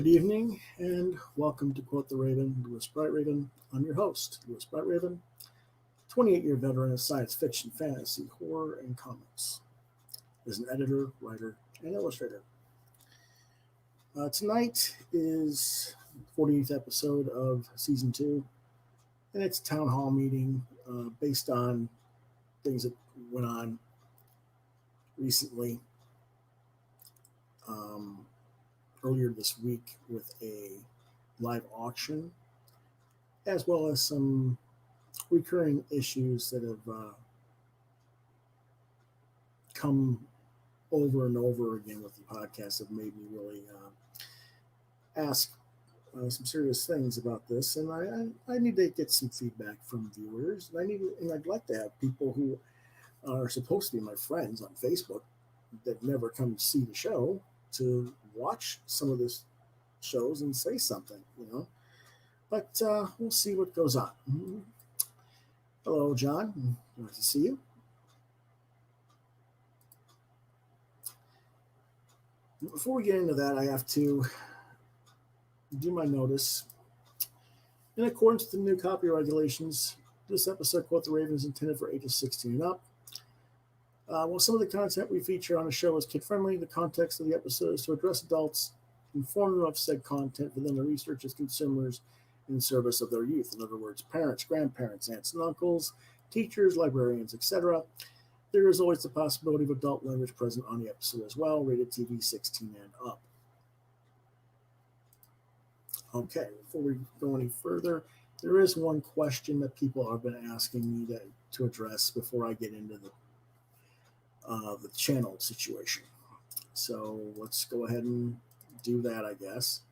Good evening and welcome to Quoth the Raven, Louis Brightraven. I'm your host, Louis Brightraven, 28-year veteran of science fiction, fantasy, horror, and comics. As an editor, writer, and illustrator. Tonight is the 48th episode of Season 2, and it's a town hall meeting based on things that went on recently. Earlier this week with a live auction, as well as some recurring issues that have come over and over again with the podcast have made me really ask some serious things about this, and I need to get some feedback from viewers. And I'd like to have people who are supposed to be my friends on Facebook that never come to see the show to watch some of the shows and say something. But we'll see what goes on. Hello, John. Nice to see you. Before we get into that, I have to do my notice. In accordance with the new copyright regulations, this episode, Quoth the Raven, is intended for ages 16 and up. While some of the content we feature on the show is kid-friendly, the context of the episode is to address adults, inform them of said content for them to research as consumers in service of their youth. In other words, parents, grandparents, aunts and uncles, teachers, librarians, etc. There is always the possibility of adult language present on the episode as well, rated TV 16 and up. Okay, before we go any further, there is one question that people have been asking me to address before I get into the channel situation. So let's go ahead and do that, I guess.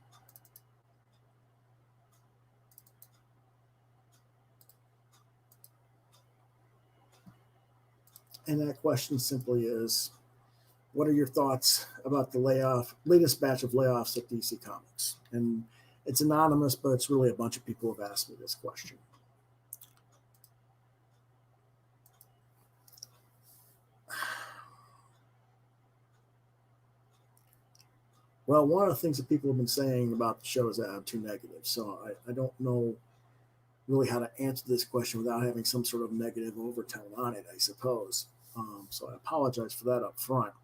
And that question simply is, what are your thoughts about the latest batch of layoffs at DC Comics? And it's anonymous, but it's really a bunch of people have asked me this question. Well, one of the things that people have been saying about the show is that I'm too negative. So I don't know really how to answer this question without having some sort of negative overtone on it, I suppose. So I apologize for that up front.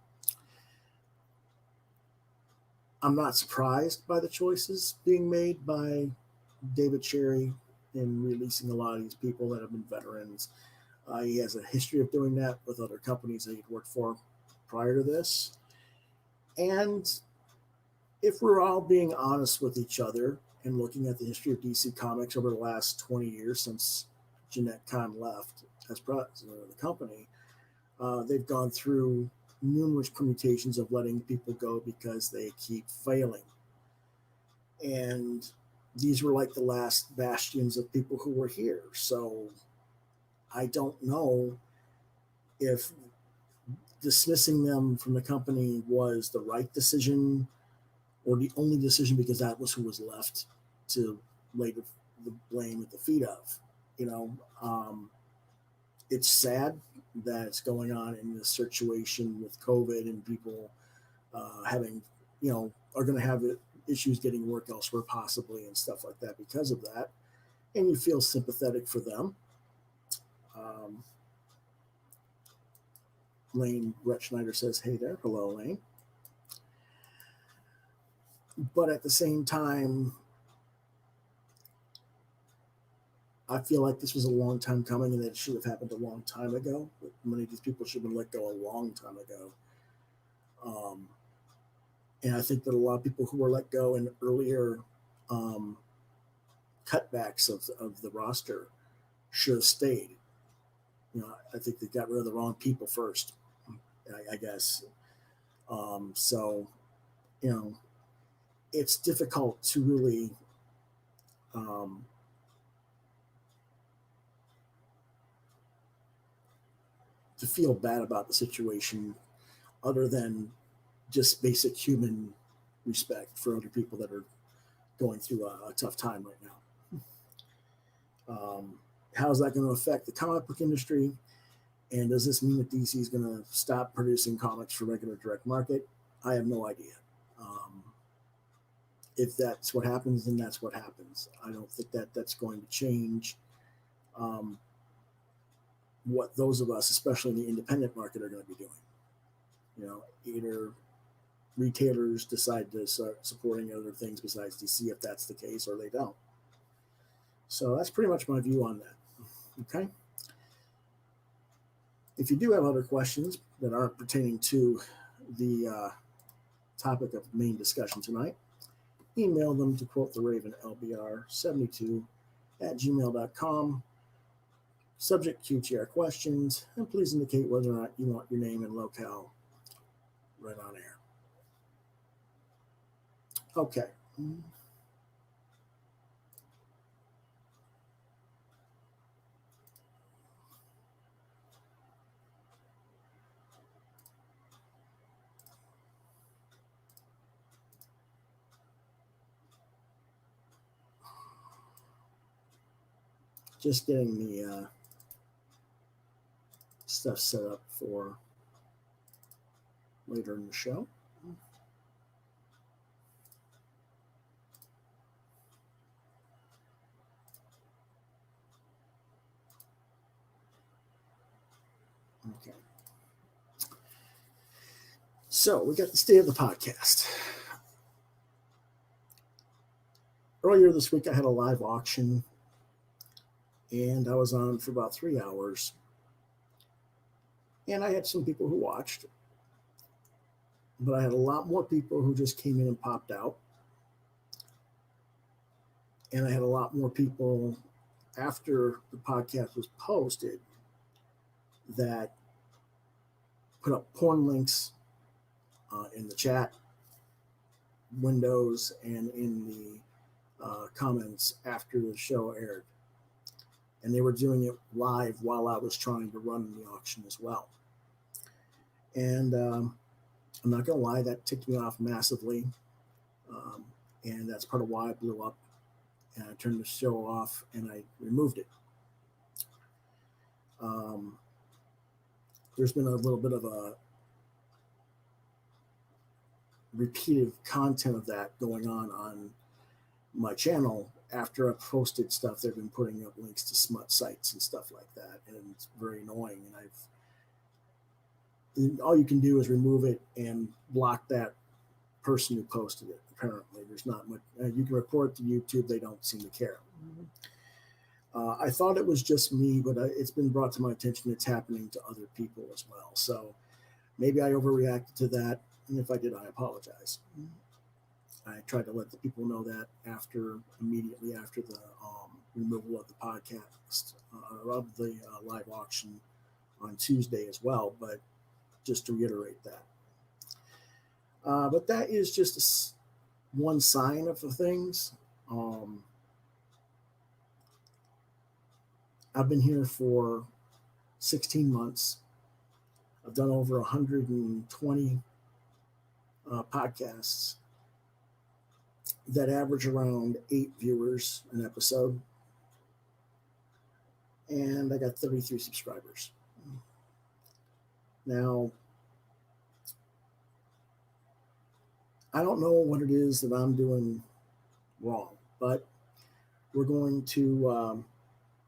I'm not surprised by the choices being made by David Cherry in releasing a lot of these people that have been veterans. He has a history of doing that with other companies that he'd worked for prior to this. And if we're all being honest with each other and looking at the history of DC Comics over the last 20 years since Jeanette Kahn left as president of the company, they've gone through numerous permutations of letting people go because they keep failing. And these were like the last bastions of people who were here. So I don't know if dismissing them from the company was the right decision or the only decision because that was who was left to lay the blame at the feet of. It's sad that it's going on in this situation with COVID and people having, are going to have issues getting work elsewhere possibly and stuff like that because of that. And you feel sympathetic for them. Lane Brett Schneider says, hey there. Hello, Lane. But at the same time, I feel like this was a long time coming and that it should have happened a long time ago. Many of these people should have been let go a long time ago. And I think that a lot of people who were let go in earlier cutbacks of the roster should have stayed. I think they got rid of the wrong people first, I guess. So, it's difficult to really to feel bad about the situation other than just basic human respect for other people that are going through a tough time right now. How's that going to affect the comic book industry? And does this mean that DC is going to stop producing comics for regular direct market? I have no idea. if that's what happens, then that's what happens. I don't think that that's going to change um, what those of us, especially in the independent market, are going to be doing. Either retailers decide to start supporting other things besides DC if that's the case, or they don't. So that's pretty much my view on that. Okay. If you do have other questions that aren't pertaining to the topic of main discussion tonight, email them to quotheravenlbr72@gmail.com. Subject QTR questions, and please indicate whether or not you want your name and locale right on air. Okay. Just getting the stuff set up for later in the show. Okay. So we got the state of the podcast. Earlier this week, I had a live auction, and I was on for about 3 hours. And I had some people who watched, but I had a lot more people who just came in and popped out. And I had a lot more people after the podcast was posted that put up porn links in the chat windows and in the comments after the show aired. And they were doing it live while I was trying to run the auction as well. And I'm not going to lie, that ticked me off massively. And that's part of why I blew up. And I turned the show off and I removed it. There's been a little bit of a repeated content of that going on my channel. After I've posted stuff, they've been putting up links to smut sites and stuff like that, and it's very annoying. And all you can do is remove it and block that person who posted it. Apparently, there's not much you can report to YouTube. They don't seem to care. I thought it was just me, but it's been brought to my attention it's happening to other people as well. So maybe I overreacted to that, and if I did, I apologize. I tried to let the people know that immediately after the removal of the podcast, of the live auction on Tuesday as well, but just to reiterate that. But that is just one sign of the things. I've been here for 16 months. I've done over 120 podcasts that average around 8 viewers an episode. And I got 33 subscribers. Now, I don't know what it is that I'm doing wrong, but we're going to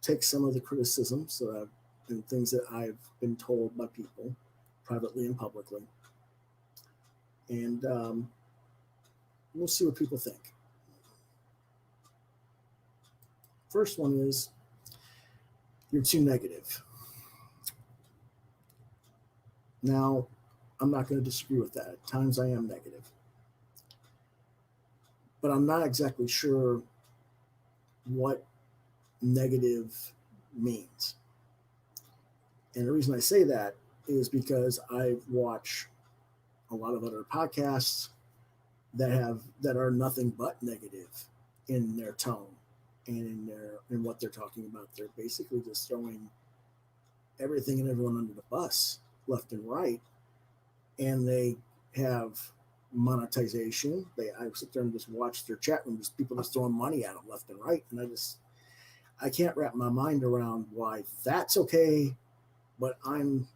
take some of the criticisms and things that I've been told by people, privately and publicly, and we'll see what people think. First one is, you're too negative. Now, I'm not going to disagree with that. At times I am negative. But I'm not exactly sure what negative means. And the reason I say that is because I've watched a lot of other podcasts that are nothing but negative in their tone and in what they're talking about. They're basically just throwing everything and everyone under the bus, left and right, and they have monetization. I sit there and just watch their chat room, just people just throwing money at them left and right, and I can't wrap my mind around why that's okay, but I'm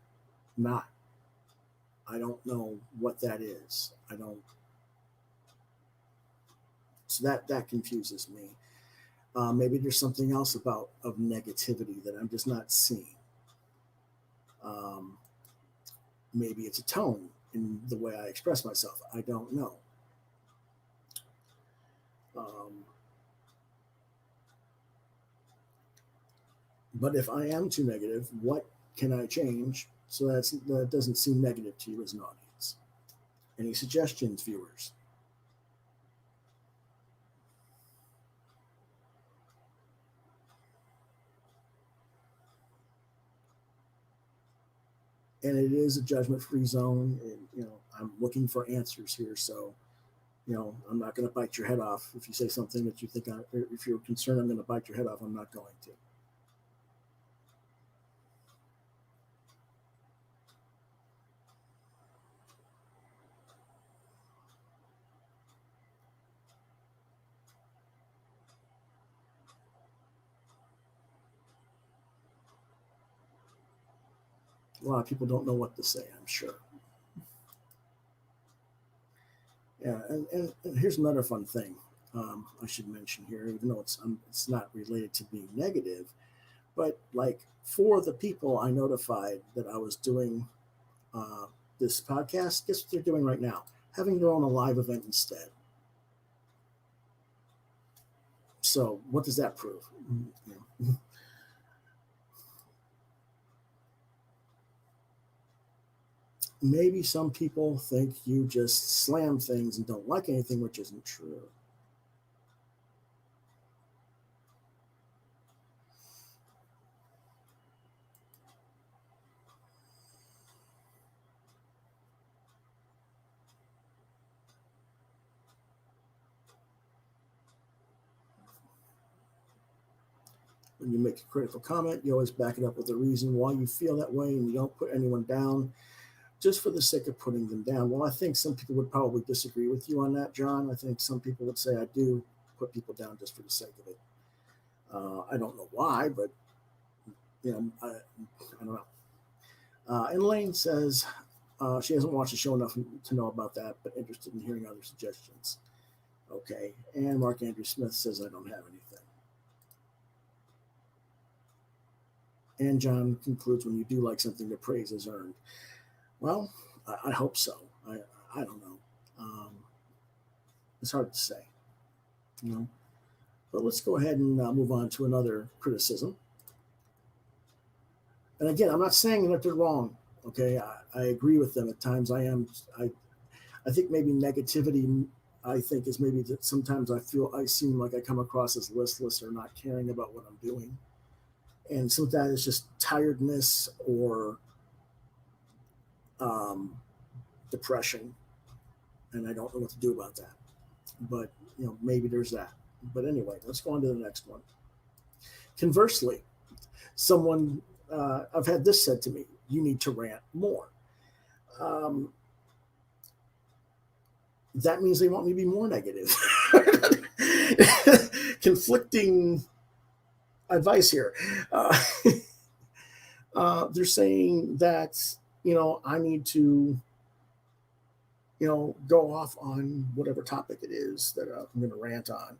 not. I don't know what that is. So that confuses me. Maybe there's something else of negativity that I'm just not seeing. Um, Maybe it's a tone in the way I express myself. I don't know. Um, but if I am too negative, what can I change so that doesn't seem negative to you as an audience? Any suggestions, viewers? And it is a judgment-free zone. And, I'm looking for answers here, so I'm not going to bite your head off if you say something that you think if you're concerned I'm going to bite your head off. I'm not going to. A lot of people don't know what to say, I'm sure. Yeah, and here's another fun thing I should mention here, even though it's not related to being negative, but like for the people I notified that I was doing uh, this podcast, guess what they're doing right now? Having their own live event instead. So what does that prove? Maybe some people think you just slam things and don't like anything, which isn't true. When you make a critical comment, you always back it up with a reason why you feel that way, and you don't put anyone down just for the sake of putting them down. Well, I think some people would probably disagree with you on that, John. I think some people would say I do put people down just for the sake of it. I don't know why, but I don't know. And Lane says she hasn't watched the show enough to know about that, but interested in hearing other suggestions. Okay. And Mark Andrew Smith says I don't have anything. And John concludes, when you do like something, the praise is earned. Well, I hope so. I don't know. It's hard to say, you know. But let's go ahead and move on to another criticism. And again, I'm not saying that they're wrong. Okay, I agree with them at times. I think maybe negativity. I think is maybe that sometimes I seem like I come across as listless or not caring about what I'm doing, and some of that is just tiredness or um, depression, and I don't know what to do about that. But maybe there's that. But anyway, let's go on to the next one. Conversely, someone I've had this said to me: you need to rant more. Um, that means they want me to be more negative. Conflicting advice here. Uh, they're saying that I need to go off on whatever topic it is that I'm going to rant on.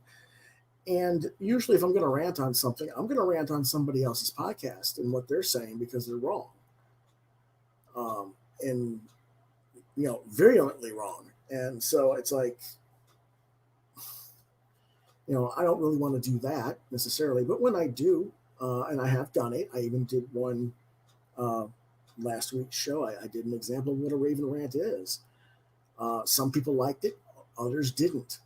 And usually, if I'm going to rant on something, I'm going to rant on somebody else's podcast and what they're saying because they're wrong, and virulently wrong. And so it's like, I don't really want to do that necessarily. But when I do, and I have done it, I even did one uh, last week's show. I did an example of what a Raven rant is. Some people liked it, others didn't.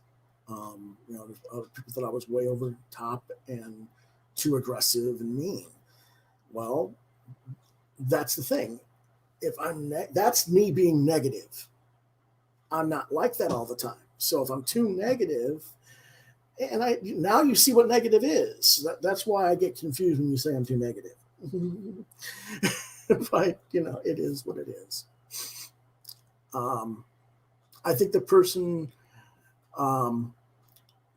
There's other people thought I was way over top and too aggressive and mean. Well, that's the thing. If that's me being negative. I'm not like that all the time. So if I'm too negative, and now you see what negative is. That's why I get confused when you say I'm too negative. But it is what it is. I think the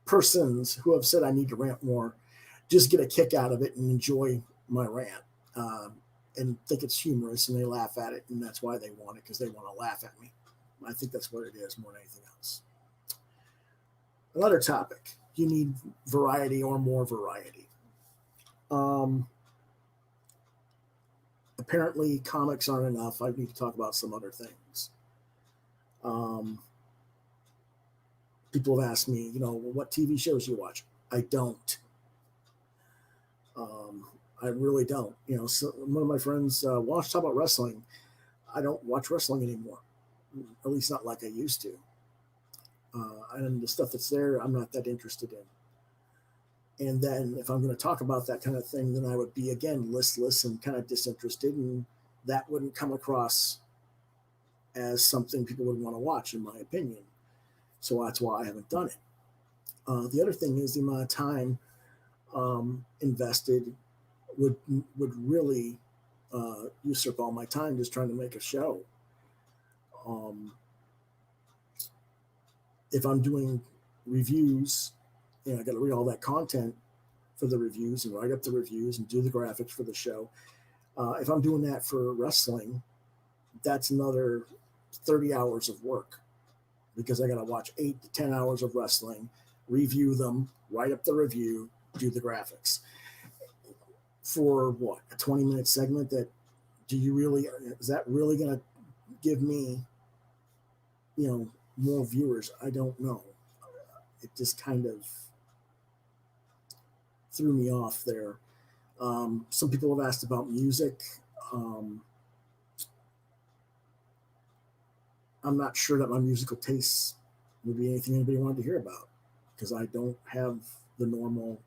persons who have said I need to rant more just get a kick out of it and enjoy my rant, and think it's humorous, and they laugh at it, and that's why they want it, because they want to laugh at me. I think that's what it is more than anything else. Another topic. You need variety or more variety. Um, Apparently, comics aren't enough. I need to talk about some other things. Um, People have asked me, what TV shows you watch? I don't. Um, I really don't. So one of my friends wants to talk about wrestling. I don't watch wrestling anymore, at least not like I used to. And the stuff that's there, I'm not that interested in. And then if I'm going to talk about that kind of thing, then I would be, again, listless and kind of disinterested, and that wouldn't come across as something people would want to watch, in my opinion. So that's why I haven't done it. The other thing is the amount of time invested would really usurp all my time just trying to make a show. If I'm doing reviews, I got to read all that content for the reviews and write up the reviews and do the graphics for the show. If I'm doing that for wrestling, that's another 30 hours of work because I got to watch 8 to 10 hours of wrestling, review them, write up the review, do the graphics. For what, a 20-minute segment is that really going to give me, more viewers? I don't know. It just kind of threw me off there. Some people have asked about music. I'm not sure that my musical tastes would be anything anybody wanted to hear about because I don't have the normal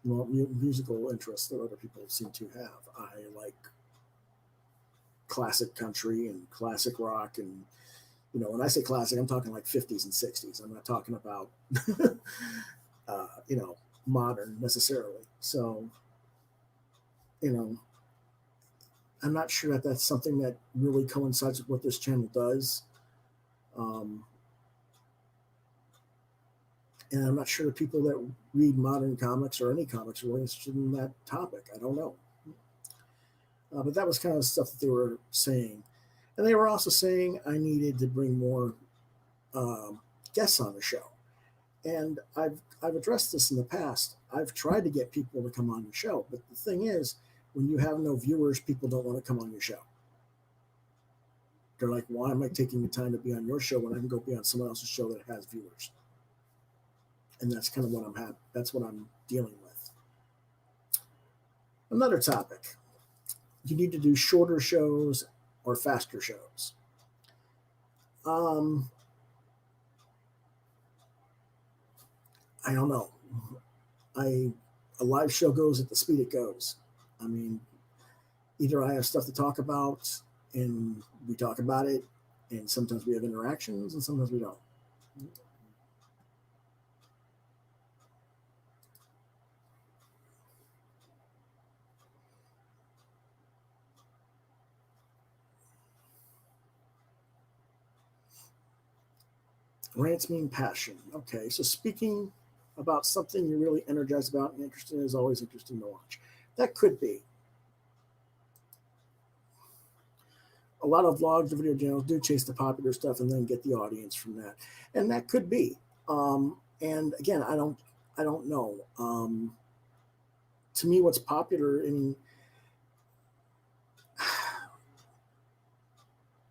musical interests that other people seem to have. I like classic country and classic rock, and when I say classic, I'm talking like 50s and 60s. I'm not talking about modern necessarily. So I'm not sure that that's something that really coincides with what this channel does. And I'm not sure the people that read modern comics or any comics are really interested in that topic. I don't know. But that was kind of the stuff that they were saying. And they were also saying I needed to bring more guests on the show. And I've addressed this in the past. I've tried to get people to come on the show. But the thing is, when you have no viewers, people don't want to come on your show. They're like, why am I taking the time to be on your show when I can go be on someone else's show that has viewers? And that's kind of what that's what I'm dealing with. Another topic. You need to do shorter shows or faster shows. I don't know. A live show goes at the speed it goes. I mean, either I have stuff to talk about and we talk about it, and sometimes we have interactions and sometimes we don't. Rants mean passion. Okay, so speaking about something you're really energized about and interested in is always interesting to watch. That could be. A lot of vlogs or video channels do chase the popular stuff and then get the audience from that, and that could be. And again, I don't know. To me, what's popular in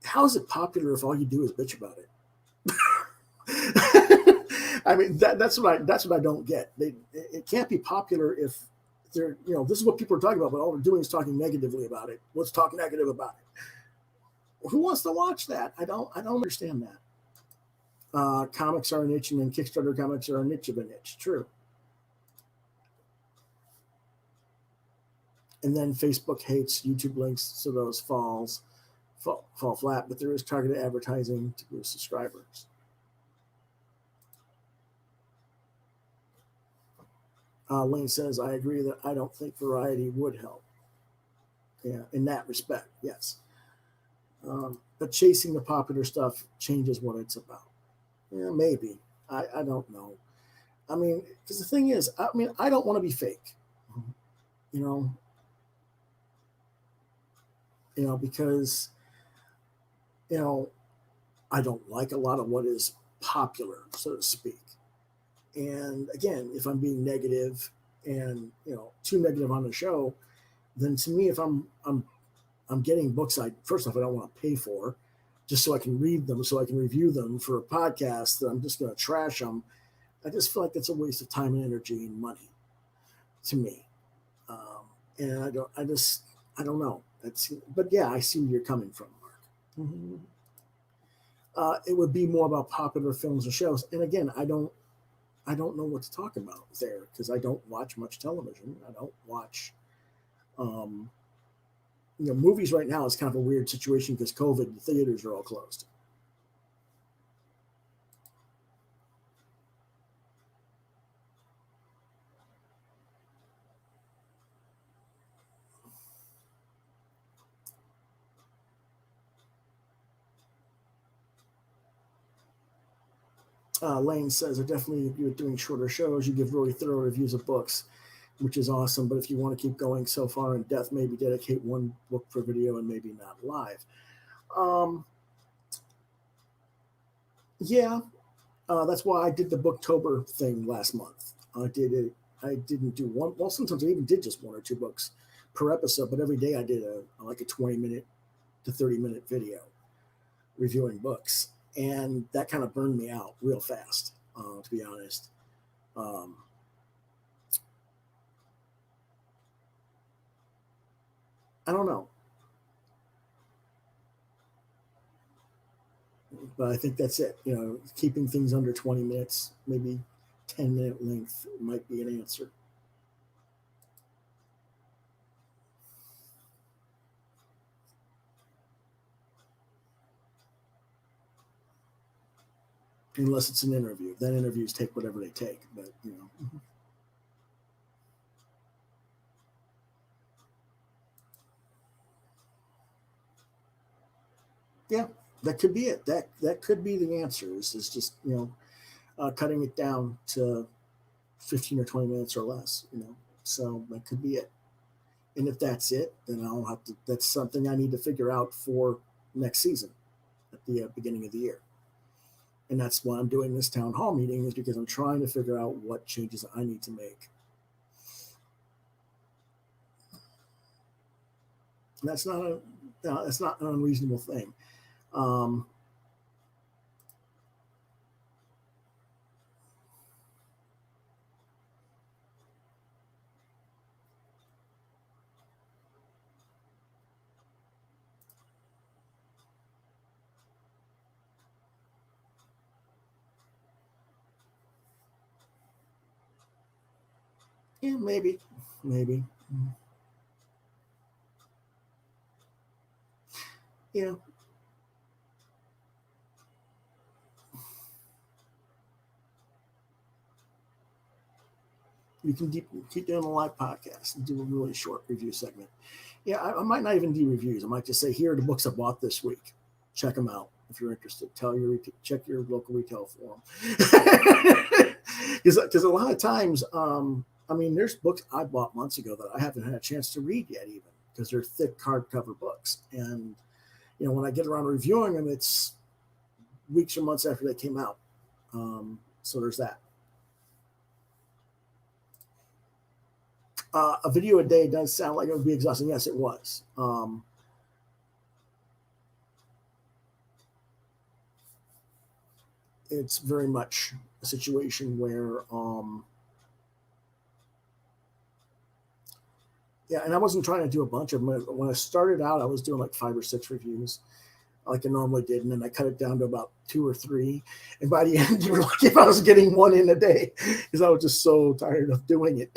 how is it popular if all you do is bitch about it? I mean, that's what I don't get. It can't be popular if they're this is what people are talking about, but all they're doing is talking negatively about it. Let's talk negative about it. Who wants to watch that? I don't understand that. Comics are a niche, and then Kickstarter comics are a niche of a niche. True. And then Facebook hates YouTube links, so those fall flat. But there is targeted advertising to boost subscribers. Lane says, I agree that I don't think variety would help. Yeah, in that respect, yes. But chasing the popular stuff changes what it's about. Yeah, maybe. I don't know. I mean, because the thing is, I don't want to be fake. Because I don't like a lot of what is popular, so to speak. And again, if I'm being negative and too negative on the show, then to me, if I'm getting books first off I don't want to pay for, just so I can read them, so I can review them for a podcast that I'm just going to trash them. I just feel like it's a waste of time and energy and money to me. And I don't know. But yeah, I see where you're coming from, Mark. Mm-hmm. It would be more about popular films and shows. And again, I don't know what to talk about there because I don't watch much television. I don't watch, movies right now is kind of a weird situation because COVID, the theaters are all closed. Lane says, I definitely agree with doing shorter shows. You give really thorough reviews of books, which is awesome. But if you want to keep going so far in depth, maybe dedicate one book per video and maybe not live. Yeah, that's why I did the Booktober thing last month. I did it. I didn't do one. Well, sometimes I even did just one or two books per episode, but every day I did a 20-minute to 30-minute video reviewing books, and that kind of burned me out real fast, to be honest. I don't know, but I think that's it. Keeping things under 20 minutes, maybe 10-minute length might be an answer. Unless it's an interview. Then interviews take whatever they take. But yeah, that could be it. That could be the answer. Is just cutting it down to 15 or 20 minutes or less. So that could be it. And if that's it, then I'll have to. That's something I need to figure out for next season at the beginning of the year. And that's why I'm doing this town hall meeting, is because I'm trying to figure out what changes I need to make. And that's not an unreasonable thing. Um, yeah, maybe. Yeah, you can keep doing a live podcast and do a really short review segment. Yeah, I might not even do reviews. I might just say, here are the books I bought this week. Check them out if you're interested. Check your local retail forum. Because a lot of times, there's books I bought months ago that I haven't had a chance to read yet, even because they're thick hardcover books. And when I get around to reviewing them, it's weeks or months after they came out. So there's that. A video a day does sound like it would be exhausting. Yes, it was. It's very much a situation where, yeah, and I wasn't trying to do a bunch of them. When I started out, I was doing like 5 or 6 reviews, like I normally did, and then I cut it down to about 2 or 3. And by the end, you were lucky if I was getting one in a day, because I was just so tired of doing it.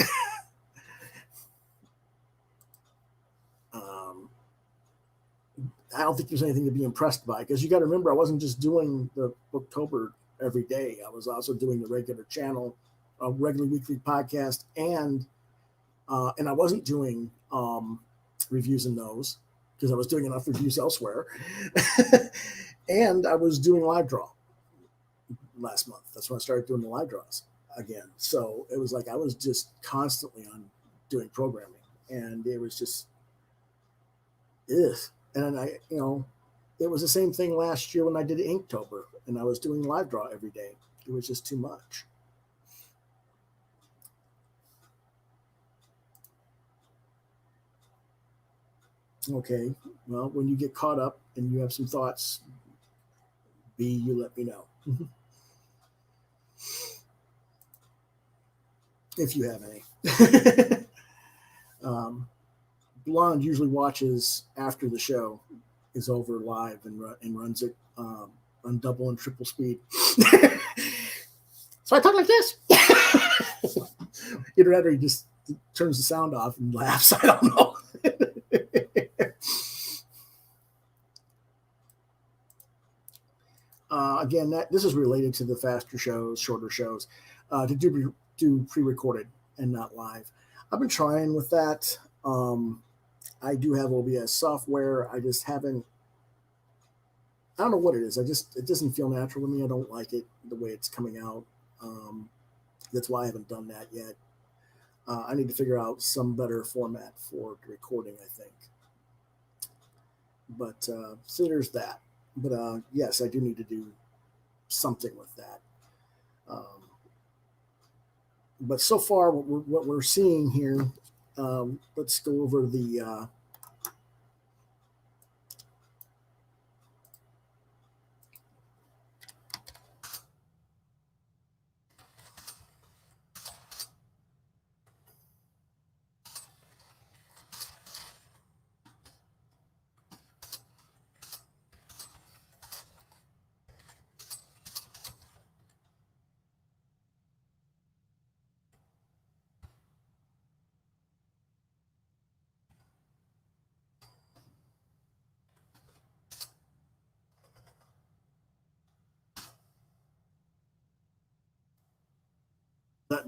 I don't think there's anything to be impressed by, because you got to remember, I wasn't just doing the Booktober every day. I was also doing the regular channel, a regular weekly podcast, and I wasn't doing reviews in those because I was doing enough reviews elsewhere. And I was doing live draw last month. That's when I started doing the live draws again. So it was like I was just constantly on doing programming, and it was just, ugh. And it was the same thing last year when I did Inktober, and I was doing live draw every day. It was just too much. Okay, well, when you get caught up and you have some thoughts, B, you let me know. If you have any. Blonde usually watches after the show is over live and runs it on double and triple speed. So I talk like this. Either that or he just turns the sound off and laughs. I don't know. Again, this is related to the faster shows, shorter shows, to do pre-recorded and not live. I've been trying with that. I do have OBS software. I just haven't. I don't know what it is. It doesn't feel natural to me. I don't like it the way it's coming out. That's why I haven't done that yet. I need to figure out some better format for recording, I think. But so there's that. But yes, I do need to do something with that. But so far, what we're seeing here, let's go over the.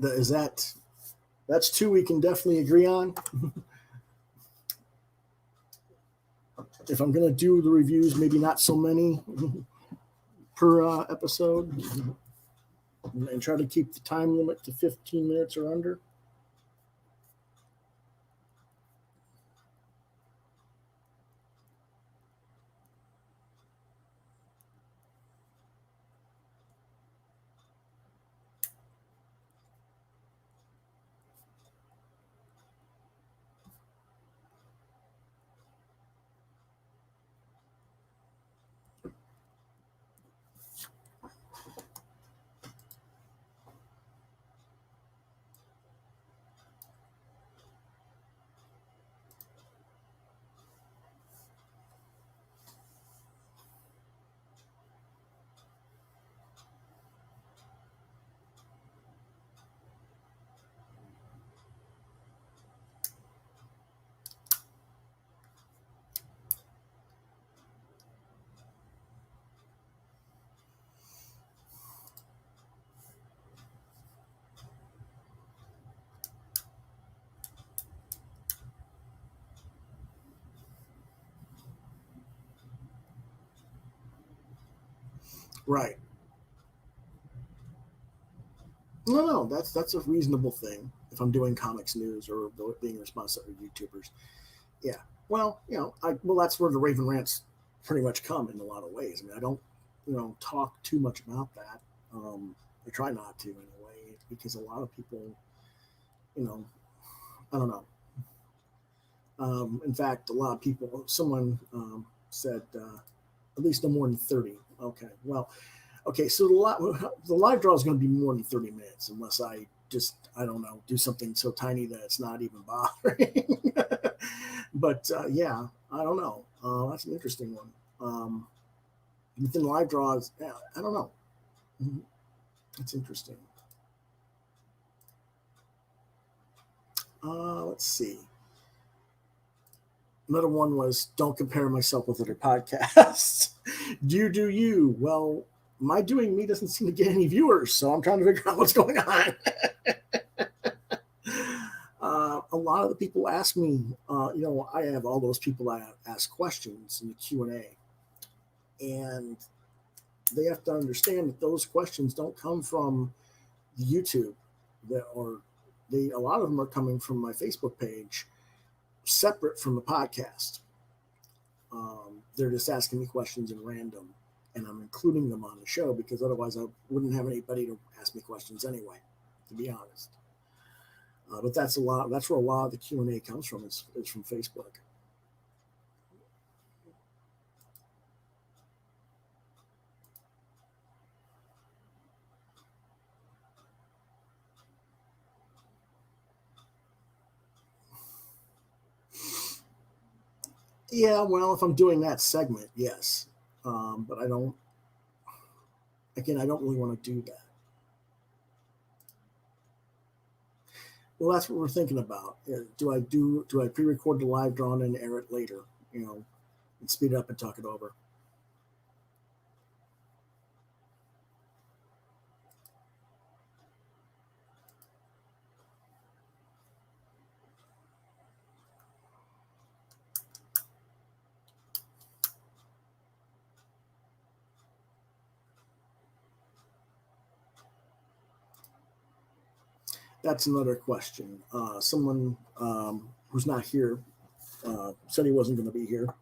Is that that's two we can definitely agree on. If I'm gonna do the reviews, maybe not so many per episode, and try to keep the time limit to 15 minutes or under. Right. No, that's a reasonable thing if I'm doing comics news or being responsive to YouTubers. Yeah. Well, that's where the Raven rants pretty much come in a lot of ways. I mean, I don't, talk too much about that. I try not to anyway, because a lot of people, you know, I don't know. In fact, a lot of people, someone said at least no more than 30. Okay. Well, okay. So the live draw is going to be more than 30 minutes unless I don't know, do something so tiny that it's not even bothering. But yeah, I don't know. That's an interesting one. Within live draws, yeah, I don't know. It's interesting. Let's see. Another one was don't compare myself with other podcasts. Do you? Well, my doing me doesn't seem to get any viewers, so I'm trying to figure out what's going on. A lot of the people ask me, I have all those people I ask questions in the Q&A, and they have to understand that those questions don't come from YouTube, a lot of them are coming from my Facebook page, separate from the podcast. They're just asking me questions in random, and I'm including them on the show because otherwise I wouldn't have anybody to ask me questions anyway, to be honest. But that's where a lot of the Q&A comes from. Is from Facebook. Yeah, well, if I'm doing that segment, yes. But I don't. Again, I don't really want to do that. Well, that's what we're thinking about. Do I pre-record the live draw and then air it later? You know, and speed it up and talk it over. That's another question. Someone who's not here said he wasn't going to be here.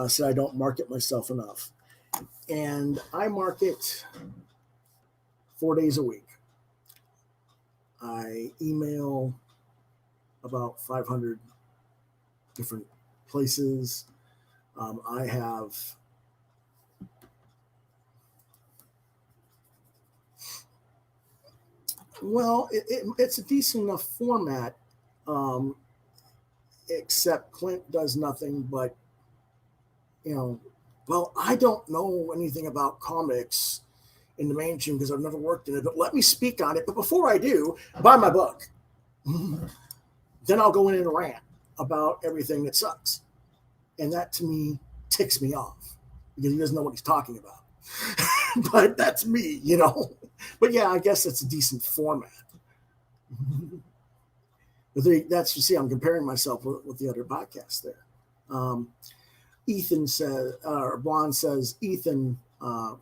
Said I don't market myself enough, and I market 4 days a week. I email about 500 different places. I have it's a decent enough format, um, except Clint does nothing but, you know, well, I don't know anything about comics in the mainstream because I've never worked in it, but let me speak on it. But before I do, buy my book. Then I'll go in and rant about everything that sucks. And that to me ticks me off because he doesn't know what he's talking about. But that's me, you know. But yeah, I guess it's a decent format. But that's, you see, I'm comparing myself with the other podcasts there. Um, Ethan says, or Blonde says, Ethan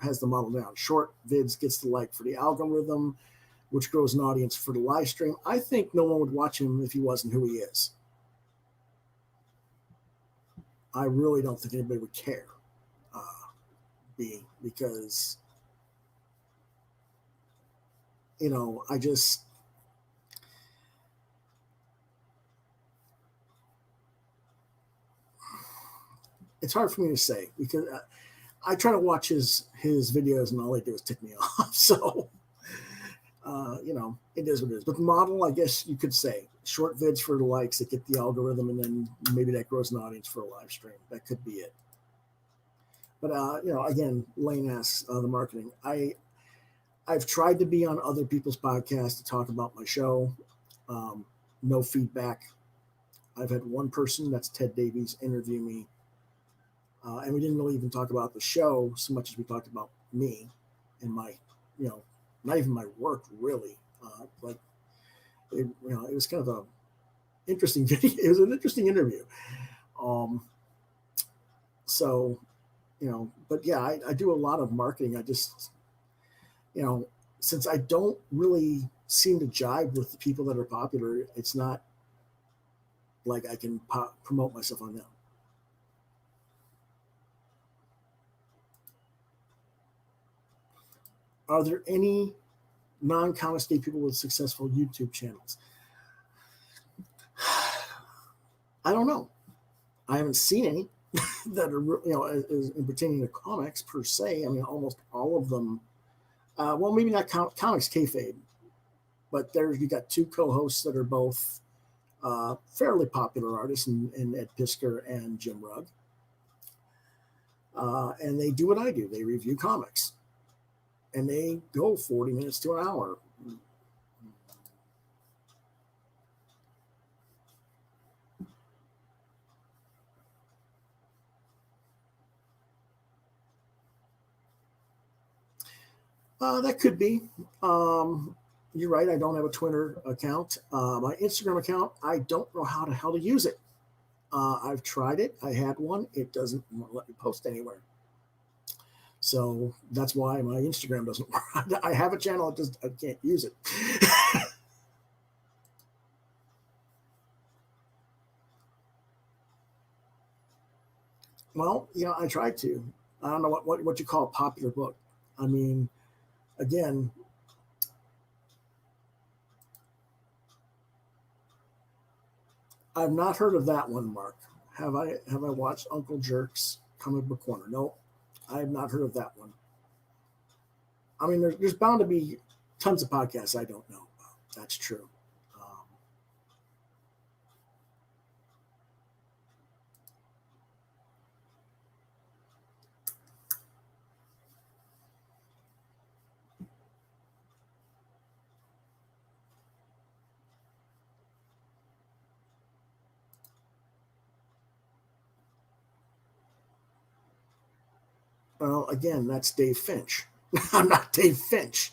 has the model down. Short vids gets the like for the algorithm, which grows an audience for the live stream. I think no one would watch him if he wasn't who he is. I really don't think anybody would care, because, you know, it's hard for me to say because I try to watch his videos and all they do is tick me off. So, you know, it is what it is. But the model, I guess you could say, short vids for the likes that get the algorithm, and then maybe that grows an audience for a live stream. That could be it. But you know, again, Lane asks the marketing. I've tried to be on other people's podcasts to talk about my show. No feedback. I've had one person, that's Ted Davies, interview me, and we didn't really even talk about the show so much as we talked about me and my, you know, not even my work really. Like, you know, it was kind of a interesting video. It was an interesting interview. Um, so, you know, but yeah, I do a lot of marketing. I just, you know, since I don't really seem to jibe with the people that are popular, it's not like I can promote myself on them. Are there any non-comic state people with successful YouTube channels? I don't know. I haven't seen any that are, you know, in pertaining to comics per se. I mean, almost all of them. Well, maybe not comics kayfabe, but there's, you got two co-hosts that are both fairly popular artists, in Ed Pisker and Jim Rugg, and they do what I do. They review comics, and they go 40 minutes to an hour. That could be. You're right. I don't have a Twitter account. My Instagram account, I don't know how the hell to use it. I've tried it. I had one. It doesn't let me post anywhere. So that's why my Instagram doesn't work. I have a channel. I can't use it. Well, you know, I tried to. I don't know what you call a popular book. I mean, again, I've not heard of that one, Mark. Have I watched Uncle Jerk's Comic Book Corner? No, I have not heard of that one. I mean, there's bound to be tons of podcasts I don't know about. That's true. Um, Well, again, that's Dave Finch. I'm not Dave Finch,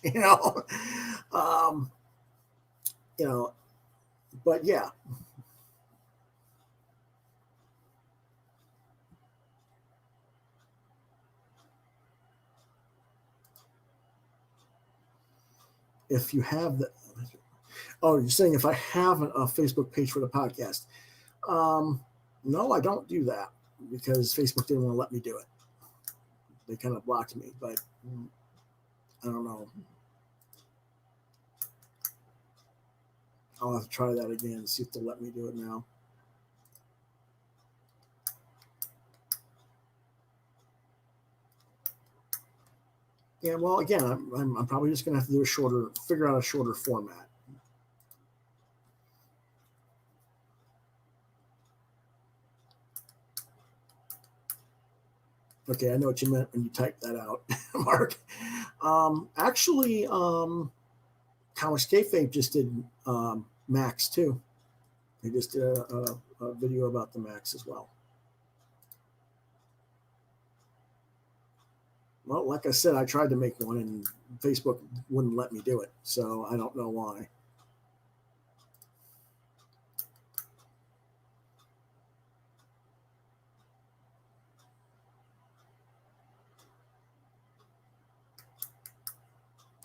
um, you know, but yeah. If you have the, oh, you're saying if I have a Facebook page for the podcast? Um, no, I don't do that because Facebook didn't want to let me do it. They kind of blocked me, but I don't know. I'll have to try that again and see if they'll let me do it now. Yeah, well, again, I'm probably just gonna have to do figure out a shorter format. Okay, I know what you meant when you typed that out, Mark. Actually, College Kayfabe just did Max too. They just did a video about the Max as well. Well, like I said, I tried to make one and Facebook wouldn't let me do it, so I don't know why.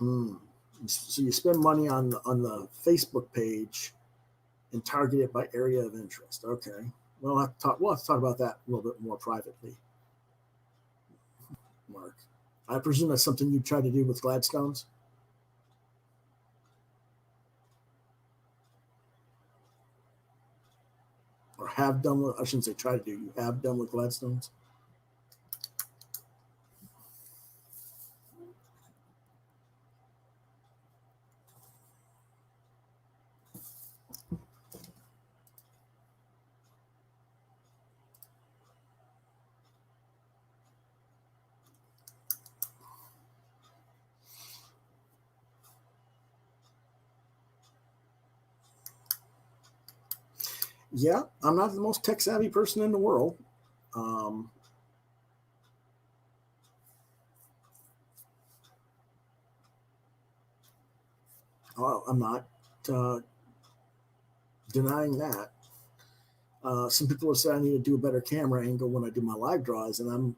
Mm. So you spend money on the Facebook page and target it by area of interest. Okay. Well, we'll have to talk about that a little bit more privately, Mark. I presume that's something you try to do with Gladstones, or have done with. I shouldn't say try to do. You have done with Gladstones. Yeah, I'm not the most tech savvy person in the world. Um, I'm not uh, denying that. Some people have said I need to do a better camera angle when I do my live draws, and I'm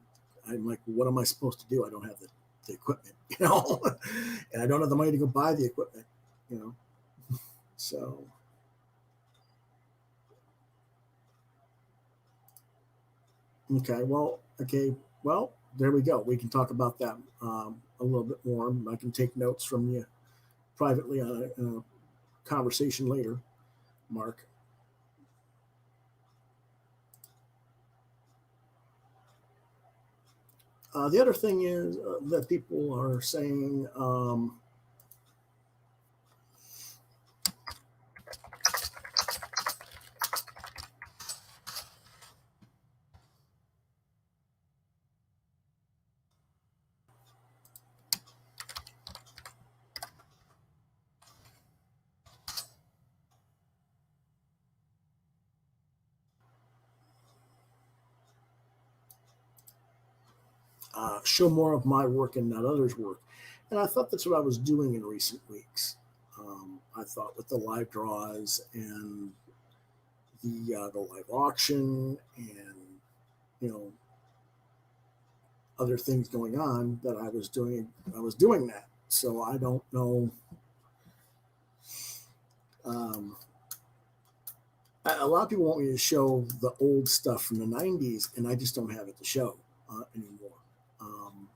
like, what am I supposed to do? I don't have the equipment, and I don't have the money to go buy the equipment, you know. So okay, well, there we go. We can talk about that a little bit more. I can take notes from you privately on a conversation later, Mark. The other thing is that people are saying. Show more of my work and not others' work. And I thought that's what I was doing in recent weeks. I thought with the live draws and the live auction and you know other things going on that I was doing that. So I don't know. Um, a lot of people want me to show the old stuff from the '90s, and I just don't have it to show anymore. Um,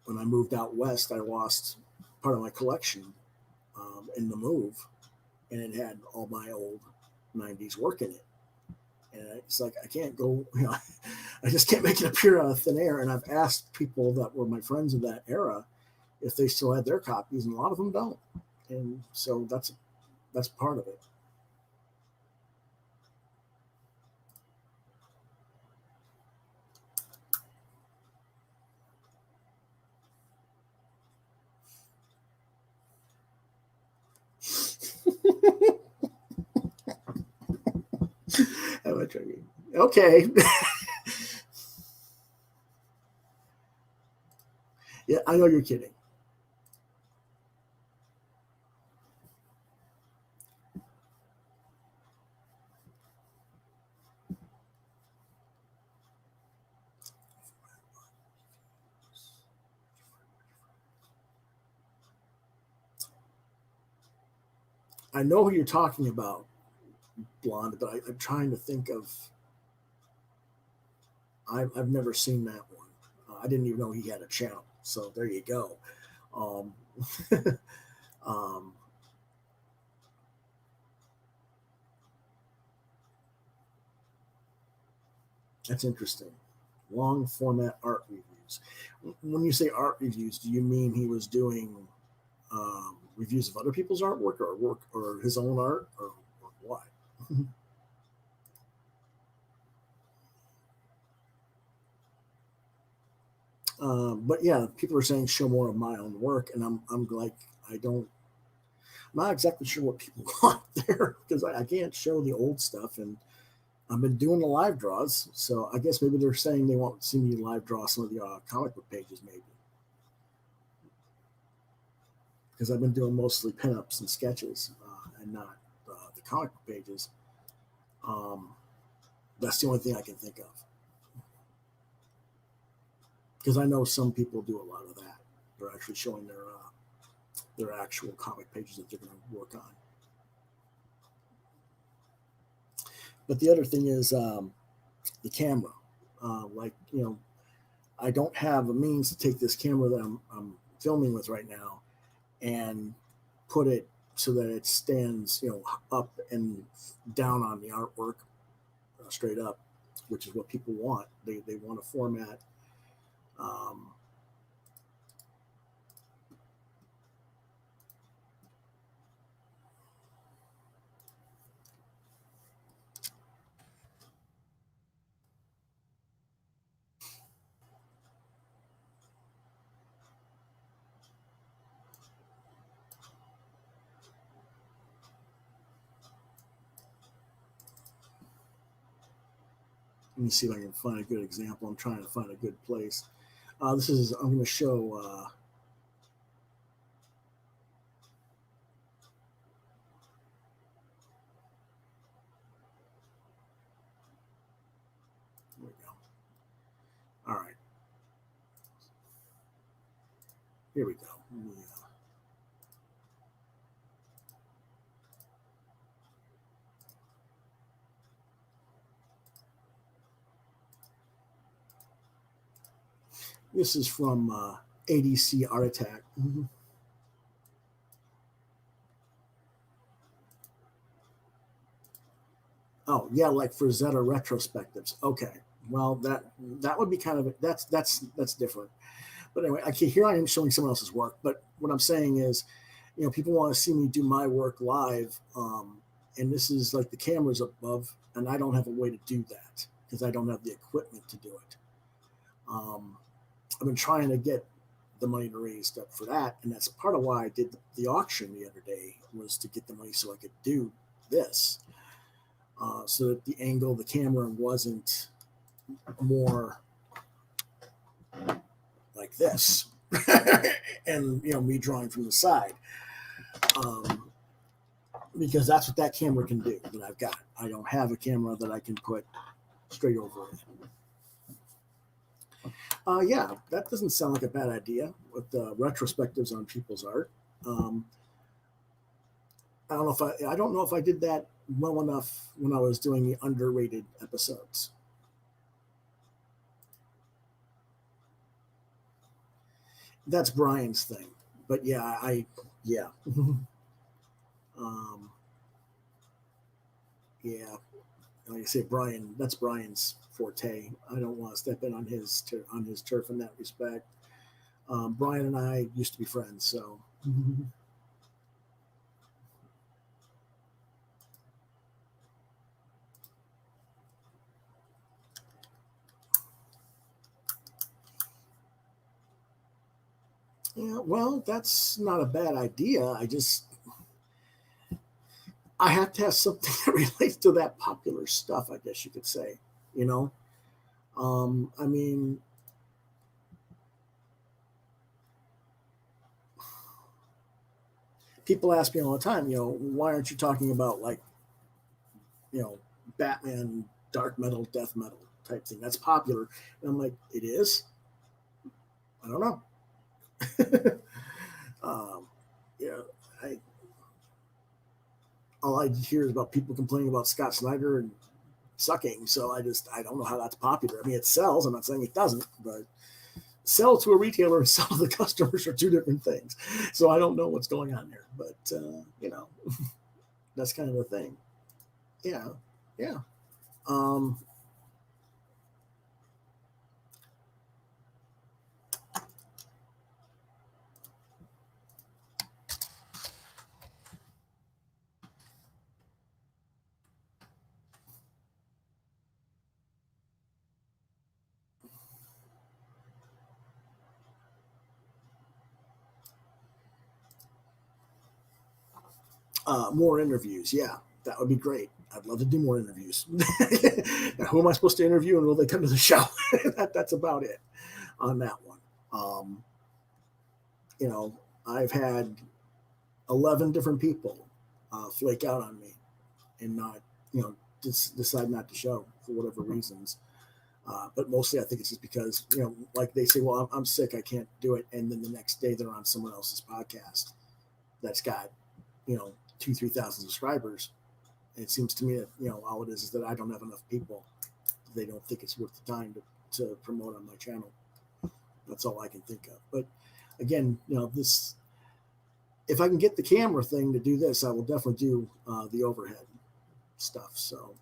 when I moved out west, I lost part of my collection in the move, and it had all my old '90s work in it. And it's like I can't go, I just can't make it appear out of thin air. And I've asked people that were my friends of that era if they still had their copies, and a lot of them don't. And so that's part of it. Okay. Yeah, I know you're kidding. I know who you're talking about, Blonde, but I'm trying to think of. I've never seen that one. I didn't even know he had a channel. So there you go. Um, um, that's interesting. Long format art reviews. When you say art reviews, do you mean he was doing reviews of other people's artwork, or his own art, or what? But yeah, people are saying show more of my own work, and I'm like, I don't. I'm not exactly sure what people want there because I can't show the old stuff, and I've been doing the live draws, so I guess maybe they're saying they want to see me live draw some of the comic book pages, maybe because I've been doing mostly pinups and sketches, and not the comic book pages. Um, that's the only thing I can think of because I know some people do a lot of that. They're actually showing their actual comic pages that they're going to work on. But the other thing is the camera. Like I don't have a means to take this camera that I'm filming with right now and put it so that it stands, up and down on the artwork, straight up, which is what people want. They want a format. Um, Let me see if I can find a good example. I'm trying to find a good place. I'm going to show. There we go. All right. Here we go. Yeah. This is from ADC Art Attack. Mm-hmm. Oh yeah, like for Zeta retrospectives. Okay, well that would be kind of that's different. But anyway, here I am showing someone else's work. But what I'm saying is, people want to see me do my work live, and this is like the camera's above, and I don't have a way to do that because I don't have the equipment to do it. Um, I've been trying to get the money to raise up for that, and that's part of why I did the auction the other day was to get the money so I could do this, so that the angle of the camera wasn't more like this, and me drawing from the side, um, because that's what that camera can do that I've got. I don't have a camera that I can put straight over it. Yeah, that doesn't sound like a bad idea with the retrospectives on people's art. Um, I don't know if I did that well enough when I was doing the underrated episodes. That's Brian's thing, but yeah. um, yeah, like I say, Brian, that's Brian's forte. I don't want to step in on his turf in that respect. Brian and I used to be friends, so yeah. Well, that's not a bad idea. I have to have something that relates to that popular stuff. I guess you could say, you know. I mean, people ask me all the time, why aren't you talking about like, Batman, dark metal, death metal type thing? That's popular. And I'm like, it is? I don't know. Yeah, all I hear is about people complaining about Scott Snyder and sucking. So I don't know how that's popular. I mean, it sells. I'm not saying it doesn't, but sell to a retailer and sell to the customers are two different things. So I don't know what's going on there, but that's kind of the thing. Yeah, yeah. Um, more interviews. Yeah, that would be great. I'd love to do more interviews. Now, who am I supposed to interview, and will they come to the show? That's about it on that one. Um, I've had 11 different people flake out on me and not, decide not to show for whatever reasons. But mostly I think it's just because, like they say, well, I'm sick, I can't do it. And then the next day they're on someone else's podcast that's got, 3,000 subscribers. And it seems to me that, all it is that I don't have enough people. They don't think it's worth the time to promote on my channel. That's all I can think of. But again, if I can get the camera thing to do this, I will definitely do the overhead stuff. So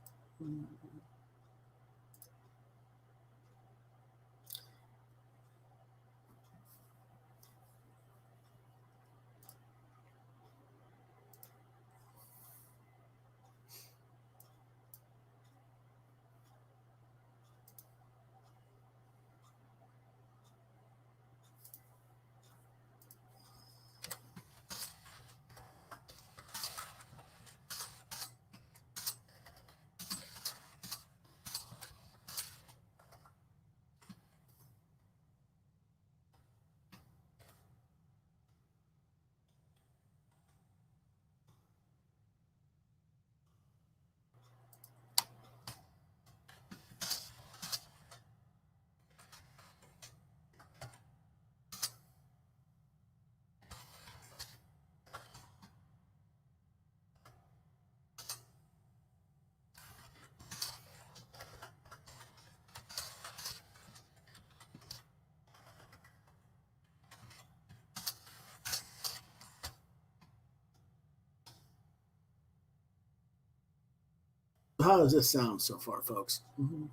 how does this sound so far, folks? Mm-hmm.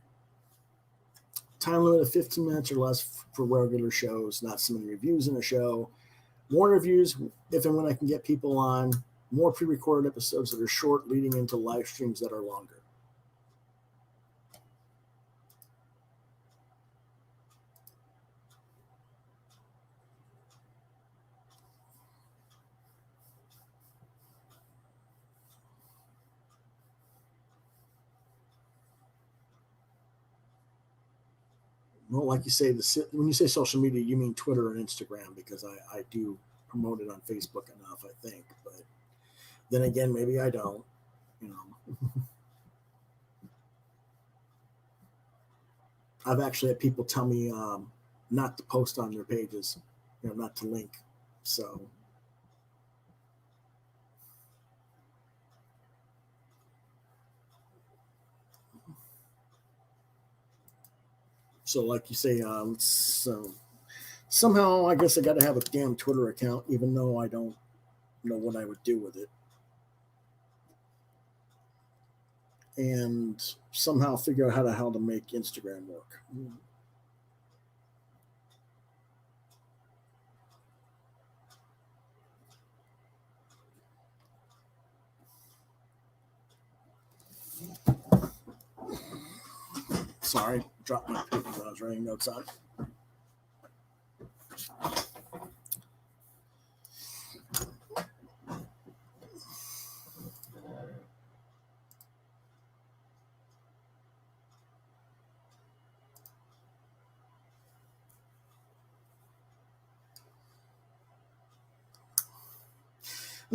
Time limit of 15 minutes or less for regular shows, not so many reviews in a show. More reviews if and when I can get people on. More pre-recorded episodes that are short, leading into live streams that are longer. Well, like you say, when you say social media, you mean Twitter and Instagram, because I do promote it on Facebook enough, I think. But then again, maybe I don't. I've actually had people tell me not to post on their pages, not to link. So like you say, so somehow I guess I got to have a damn Twitter account, even though I don't know what I would do with it, and somehow figure out how to make Instagram work. Sorry, dropped my paper that I was writing notes on.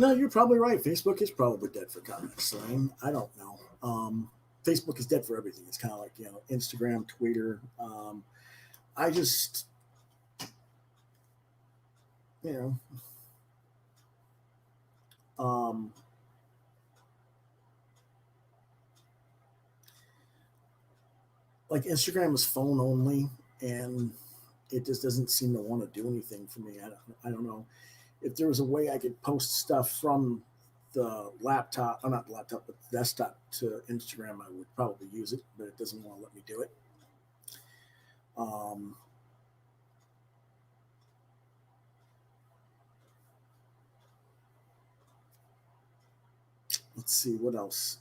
No, you're probably right. Facebook is probably dead for comics. I don't know. Facebook is dead for everything. It's kind of like, Instagram, Twitter. I just, you know, um, like Instagram is phone only, and it just doesn't seem to want to do anything for me. I don't know if there was a way I could post stuff from the laptop, or not the laptop, but the desktop to Instagram. I would probably use it, but it doesn't want to let me do it. Um, let's see what else.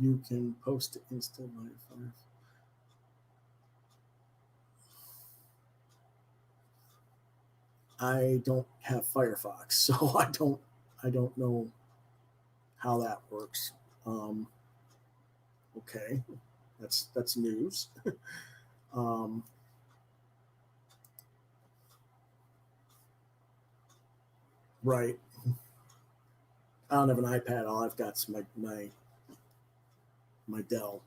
You can post it instantly. I don't have Firefox, so I don't know how that works. Um, okay, that's news. um, right. I don't have an iPad. All I've got is my Dell.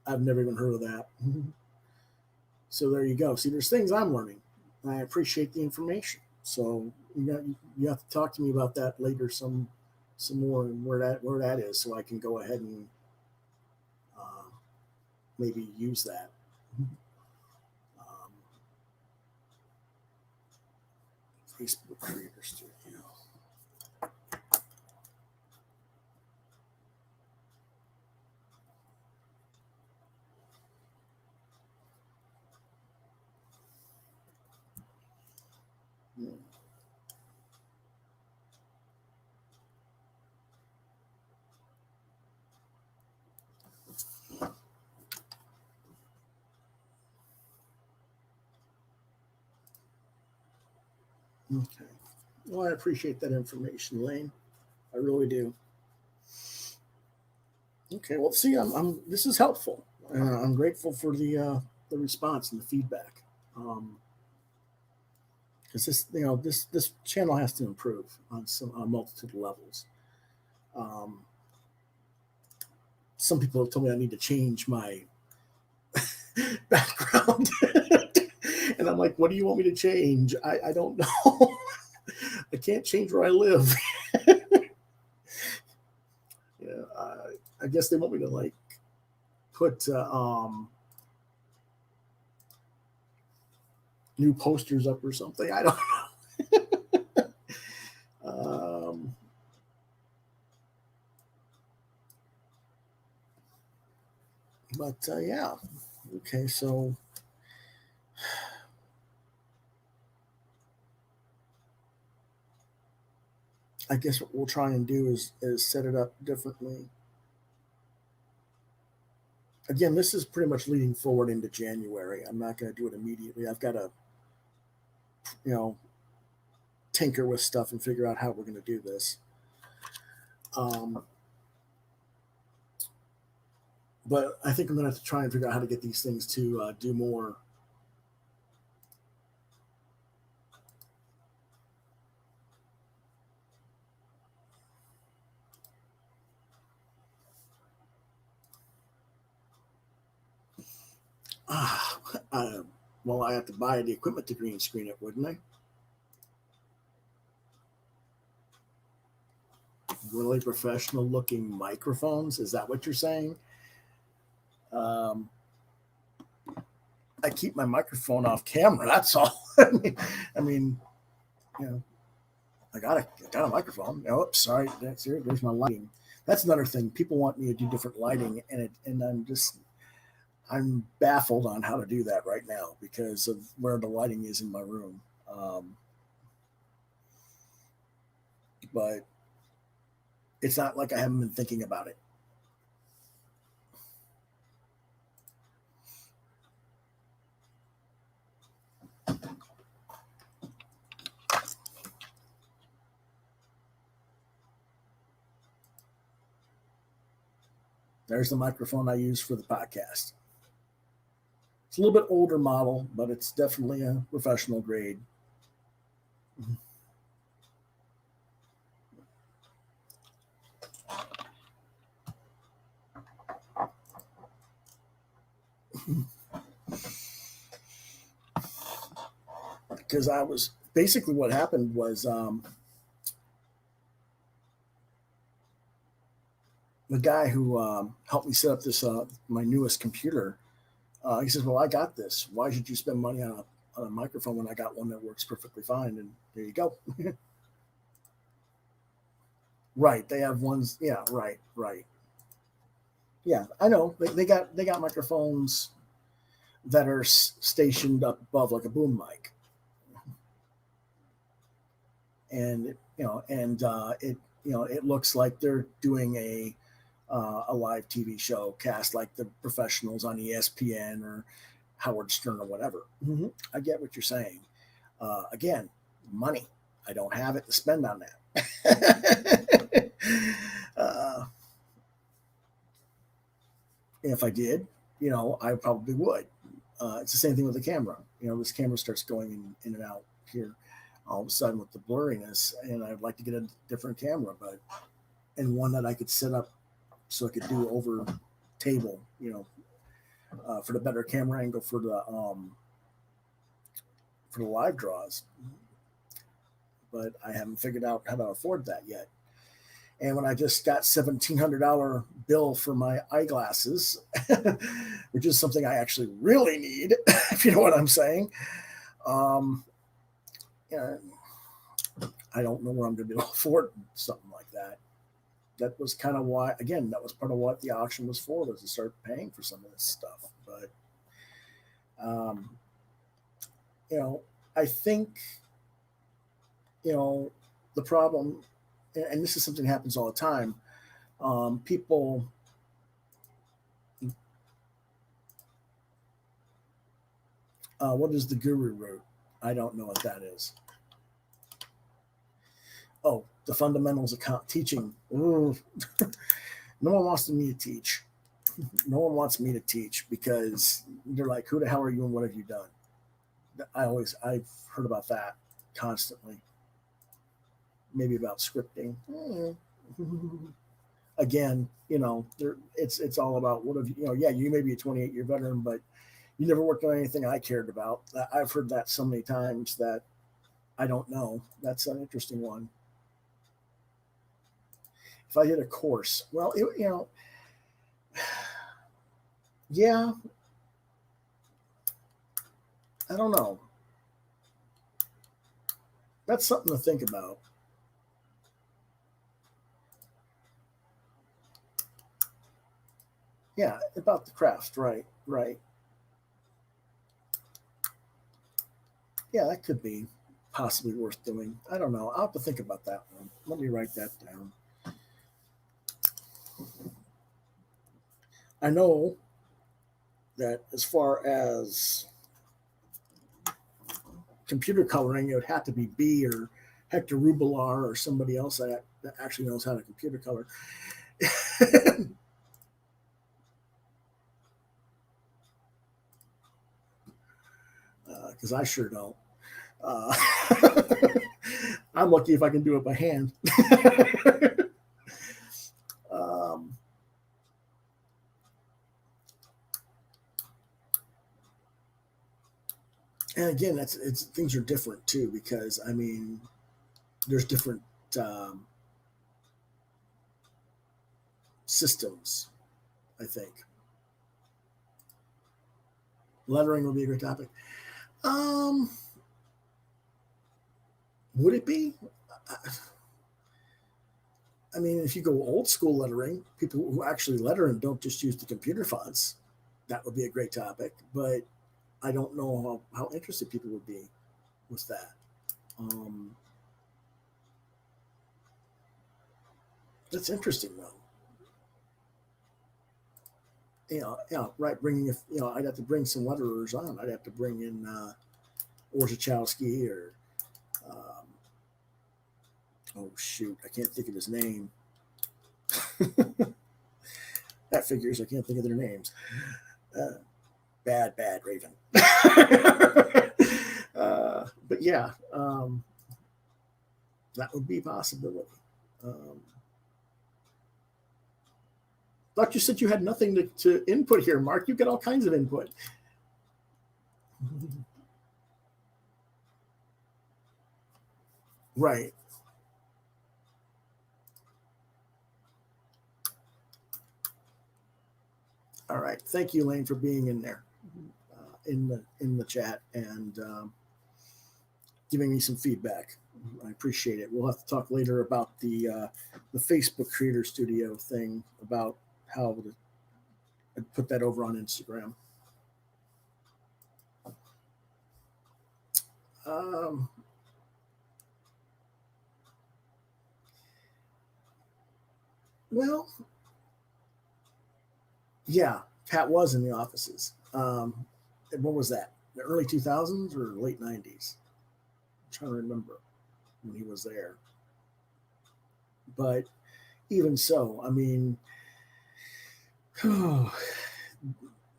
I've never even heard of that. So there you go. See, there's things I'm learning. I appreciate the information. So you have to talk to me about that later some more, and where that is, so I can go ahead and uh, maybe use that. Um, Facebook Creator Studio. Hmm. Okay. Well, I appreciate that information, Lane. I really do. Okay. Well, see, this is helpful. I'm grateful for the response and the feedback. Because this channel has to improve on a multitude of levels. Um, some people have told me I need to change my background, and I'm like, what do you want me to change? I don't know. I can't change where I live. Yeah, I guess they want me to like put new posters up or something. I don't know. But yeah, okay. So I guess what we'll try and do is set it up differently. Again, this is pretty much leading forward into January. I'm not going to do it immediately. I've got to, you know, tinker with stuff and figure out how we're going to do this. Um, but I think I'm going to have to try and figure out how to get these things to do more. Ah, well, I have to buy the equipment to green screen it, wouldn't I? Really professional looking microphones. Is that what you're saying? Um, I keep my microphone off camera. That's all. I mean, you know, I got a microphone. Oh, sorry, there's my lighting. That's another thing. People want me to do different lighting, and I'm baffled on how to do that right now because of where the lighting is in my room. Um, but it's not like I haven't been thinking about it. There's the microphone I use for the podcast. It's a little bit older model, but it's definitely a professional grade. Because I was basically what happened was the guy who helped me set up this my newest computer. He says, "Well, I got this. Why should you spend money on a microphone when I got one that works perfectly fine?" And there you go. Right. They have ones. Yeah. Right. Right. Yeah. I know. They got microphones that are stationed up above like a boom mic, and it looks like they're doing a live TV show cast like the professionals on ESPN or Howard Stern or whatever. Mm-hmm. I get what you're saying. Again, money. I don't have it to spend on that. If I did, I probably would. It's the same thing with the camera. This camera starts going in and out here all of a sudden with the blurriness, and I'd like to get a different camera, and one that I could set up so I could do over table, for the better camera angle for the live draws. But I haven't figured out how to afford that yet. And when I just got $1,700 bill for my eyeglasses, which is something I actually really need, if you know what I'm saying, I don't know where I'm going to be able to afford something like that. That was kind of why, again, that was part of what the auction was for, was to start paying for some of this stuff. But, I think, the problem, and this is something that happens all the time, people, what is the guru route? I don't know what that is. Oh, the fundamentals of teaching. No one wants me to teach. No one wants me to teach because they're like, who the hell are you and what have you done? I've heard about that constantly. Maybe about scripting. Again, it's all about what have you, yeah, you may be a 28-year veteran, but you never worked on anything I cared about. I've heard that so many times that I don't know. That's an interesting one. If I did a course, well, yeah, I don't know. That's something to think about. Yeah, about the craft, right, right. Yeah, that could be possibly worth doing. I don't know. I'll have to think about that one. Let me write that down. I know that as far as computer coloring, it would have to be B or Hector Rubelar or somebody else that actually knows how to computer color. Because I sure don't. I'm lucky if I can do it by hand. um, and again, it's things are different too, because I mean, there's different systems. I think lettering would be a great topic. Um, would it be? I mean, if you go old school lettering, people who actually letter and don't just use the computer fonts, that would be a great topic. But I don't know how interested people would be with that. Um, That's interesting, though. Right. I'd have to bring some letterers on. I'd have to bring in Orzechowski or, um, oh shoot, I can't think of his name. That figures. I can't think of their names. Bad Raven. But yeah, that would be a possibility. Thought you said you had nothing to input here, Mark. You get all kinds of input. Right. All right. Thank you, Lane, for being in there, in the chat, and giving me some feedback. I appreciate it. We'll have to talk later about the Facebook Creator Studio thing, about how to put that over on Instagram. Well, yeah, Pat was in the offices. What was that? The early 2000s or late 90s? I'm trying to remember when he was there. But even so, I mean,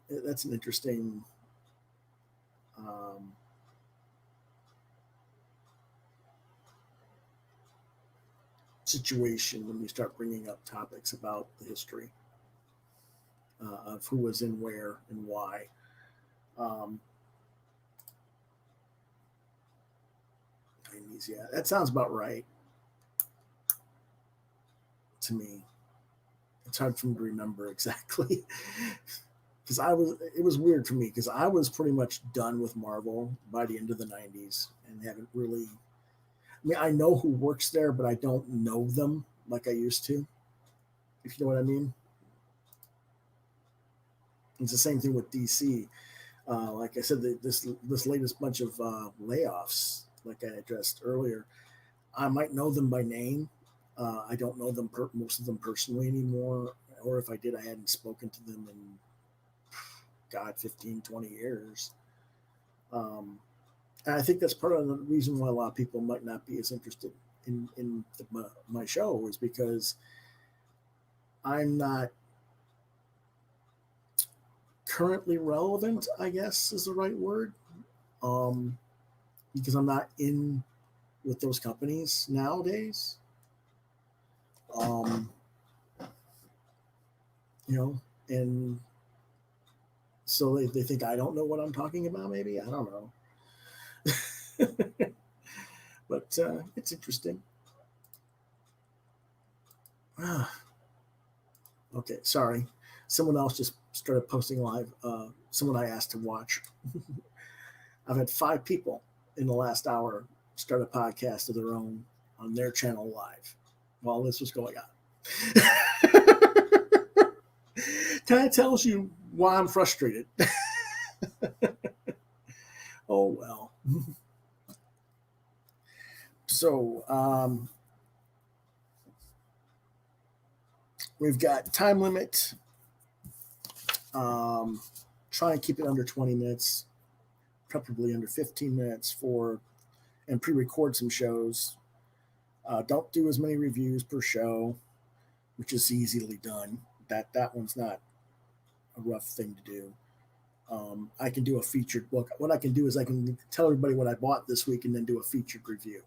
that's an interesting situation when you start bringing up topics about the history of who was in where and why. Yeah, that sounds about right to me. It's hard for me to remember exactly because it was weird for me because I was pretty much done with Marvel by the end of the 90s and haven't really. I mean, I know who works there, but I don't know them like I used to, if you know what I mean. It's the same thing with DC. Like I said, this latest bunch of layoffs, like I addressed earlier, I might know them by name. I don't know them most of them personally anymore, or if I did, I hadn't spoken to them in God 15, 20 years. And I think that's part of the reason why a lot of people might not be as interested in my show, is because I'm not currently relevant, I guess is the right word, because I'm not in with those companies nowadays. And so they think I don't know what I'm talking about. Maybe I don't know, but it's interesting. Okay, sorry. Someone else just started posting live. Someone I asked to watch. I've had 5 people in the last hour start a podcast of their own on their channel live while this was going on. Kind of tells you why I'm frustrated. Oh, well. So we've got time limit. Try and keep it under 20 minutes, preferably under 15 minutes and pre-record some shows. Don't do as many reviews per show, which is easily done. That one's not a rough thing to do. I can do a featured book. What I can do is I can tell everybody what I bought this week and then do a featured review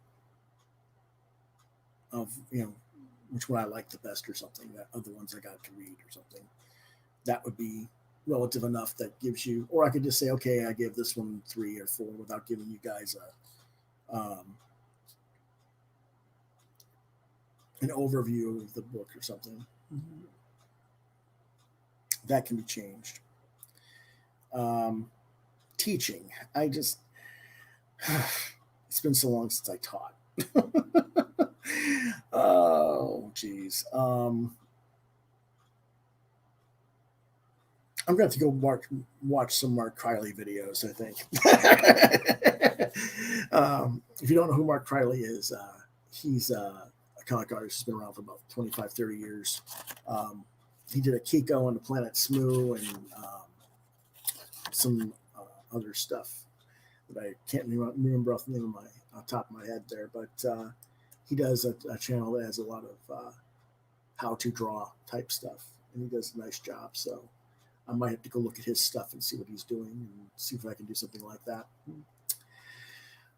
of which one I like the best or something, that other ones I got to read or something. That would be relative enough that gives you, or I could just say, okay, I give this one 3 or 4 without giving you guys an overview of the book or something. Mm-hmm. That can be changed. Teaching. It's been so long since I taught. Oh, geez. I'm going to have to go watch some Mark Criley videos, I think. If you don't know who Mark Criley is, he's a comic artist. He's been around for about 25, 30 years. He did a Kiko on the Planet Smoo and some other stuff that I can't remember off the name of my top of my head there. But he does a channel that has a lot of how to draw type stuff, and he does a nice job. So I might have to go look at his stuff and see what he's doing and see if I can do something like that.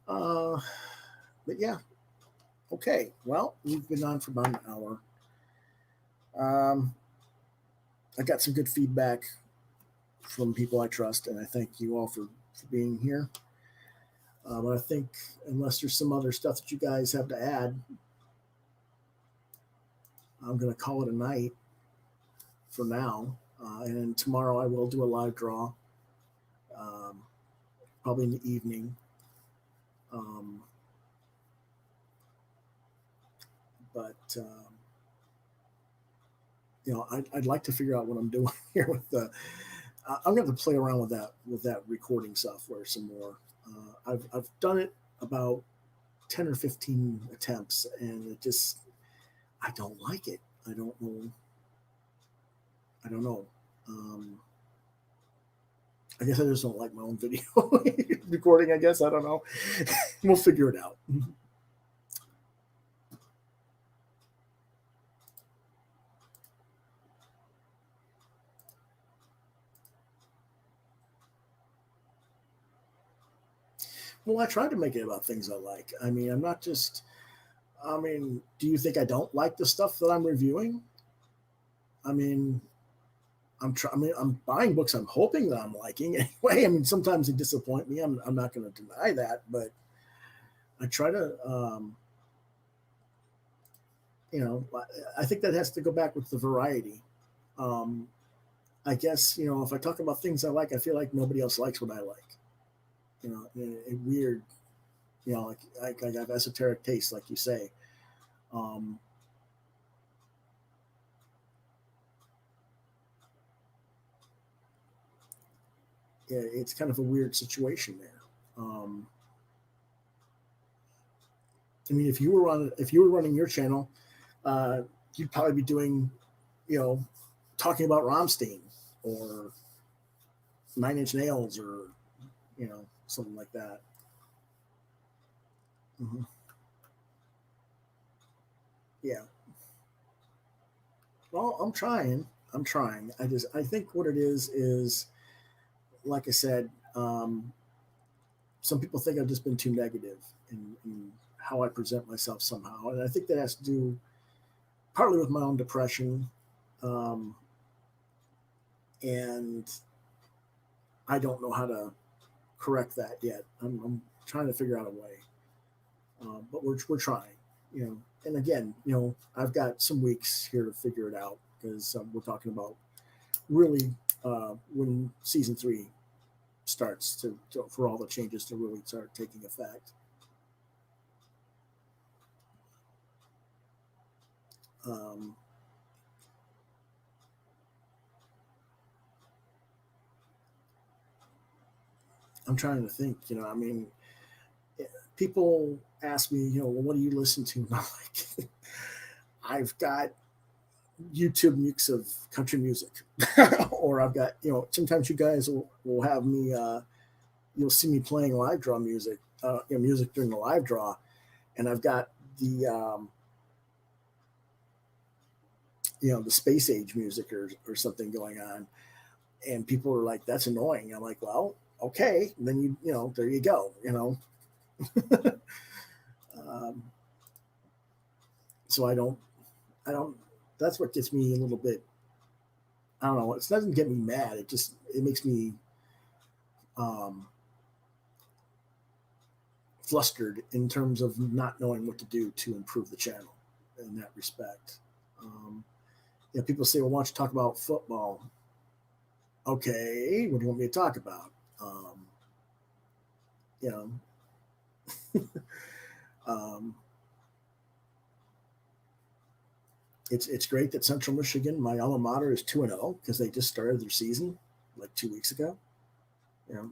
But yeah, okay. Well, we've been on for about an hour. I got some good feedback from people I trust, and I thank you all for being here. But I think unless there's some other stuff that you guys have to add, I'm going to call it a night for now. And tomorrow I will do a live draw, probably in the evening. But I'd like to figure out what I'm doing here with the. I'm going to play around with that recording software some more. I've done it about 10 or 15 attempts, and it just I don't like it. I don't know. I guess I just don't like my own video recording. I guess I don't know. We'll figure it out. Well, I try to make it about things I like. I mean, I'm not just. I mean, do you think I don't like the stuff that I'm reviewing? I mean, I'm buying books I'm hoping that I'm liking anyway. I mean, sometimes they disappoint me. I'm not going to deny that, but I try to. I think that has to go back with the variety. I guess if I talk about things I like, I feel like nobody else likes what I like. Weird. Like I have esoteric taste, like you say. It's kind of a weird situation there. I mean, if you were running your channel, you'd probably be doing, talking about Rammstein or Nine Inch Nails or, something like that. Mm-hmm. Yeah. Well, I'm trying. I think what it is, like I said, some people think I've just been too negative in how I present myself somehow. And I think that has to do partly with my own depression. And I don't know how to correct that yet. I'm trying to figure out a way. But we're trying, and again, I've got some weeks here to figure it out because we're talking about really when season 3 starts for all the changes to really start taking effect. I'm trying to think, I mean, people ask me, well, what do you listen to? And I'm like, I've got YouTube mix of country music, or I've got, sometimes you guys will have me, you'll see me playing live draw music, music during the live draw, and I've got the, the space age music or something going on, and people are like, that's annoying. I'm like, well, okay, and then there you go, so I don't, that's what gets me a little bit, I don't know, it doesn't get me mad. It makes me flustered in terms of not knowing what to do to improve the channel in that respect. People say, well, why don't you talk about football? Okay, what do you want me to talk about? It's great that Central Michigan, my alma mater, is 2-0 because they just started their season like 2 weeks ago.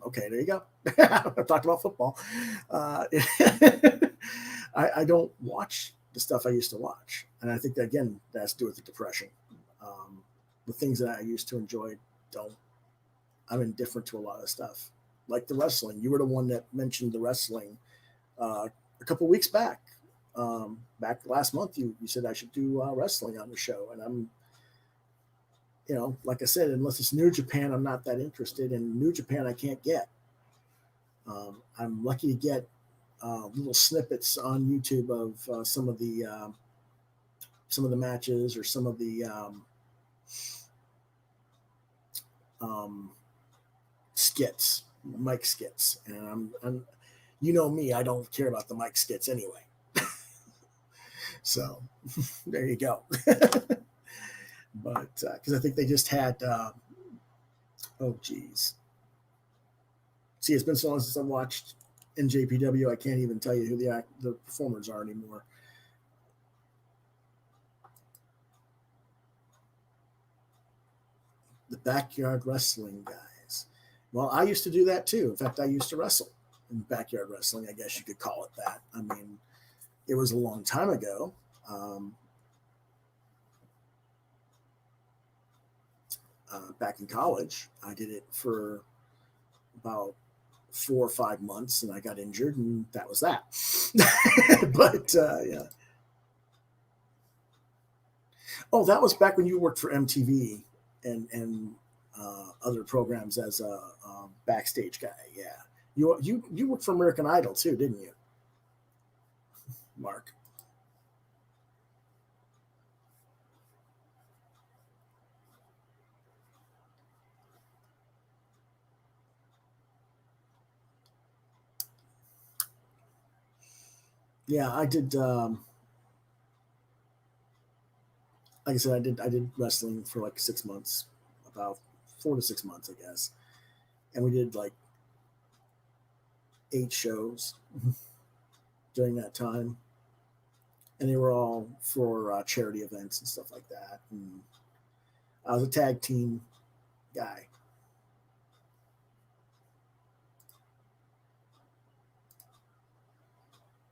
Okay, there you go. I talked about football. I don't watch the stuff I used to watch. And I think that, again, that has to do with the depression. The things that I used to enjoy don't. I'm indifferent to a lot of stuff, like the wrestling. You were the one that mentioned the wrestling a couple weeks back. Back last month, you said I should do wrestling on the show, and I'm, like I said, unless it's New Japan, I'm not that interested. And New Japan, I can't get. I'm lucky to get little snippets on YouTube of some of the matches or some of the skits, mic skits, and I'm me, I don't care about the mic skits anyway. So there you go. But because I think they just had, oh geez, see, it's been so long since I watched NJPW, I can't even tell you who the performers are anymore. The backyard wrestling guys. Well, I used to do that too. In fact, I used to wrestle in backyard wrestling. I guess you could call it that. I mean, it was a long time ago. Back in college, I did it for about 4 or 5 months, and I got injured, and that was that. But yeah. Oh, that was back when you worked for MTV and other programs as a backstage guy. Yeah, you worked for American Idol too, didn't you, Mark? Yeah, I did. Like I said, I did wrestling for like 6 months, about 4 to 6 months, I guess, and we did like 8 shows during that time, and they were all for charity events and stuff like that. And I was a tag team guy.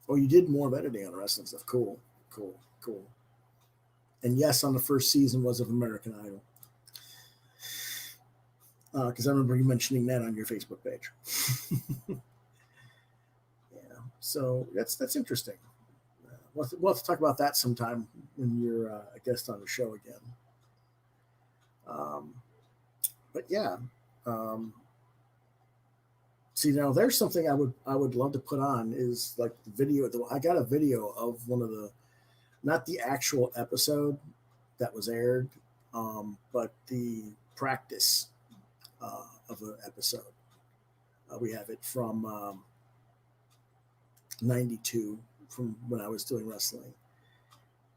Oh, you did more of editing on wrestling stuff. Cool, cool, cool. And yes, on the first season was of American Idol, because I remember you mentioning that on your Facebook page. Yeah, so that's interesting. We'll have to talk about that sometime when you're a guest on the show again. Um, but yeah, um, see, now there's something I would love to put on is like the video. I got a video of one of the, not the actual episode that was aired, but the practice of an episode. We have it from '92, from when I was doing wrestling,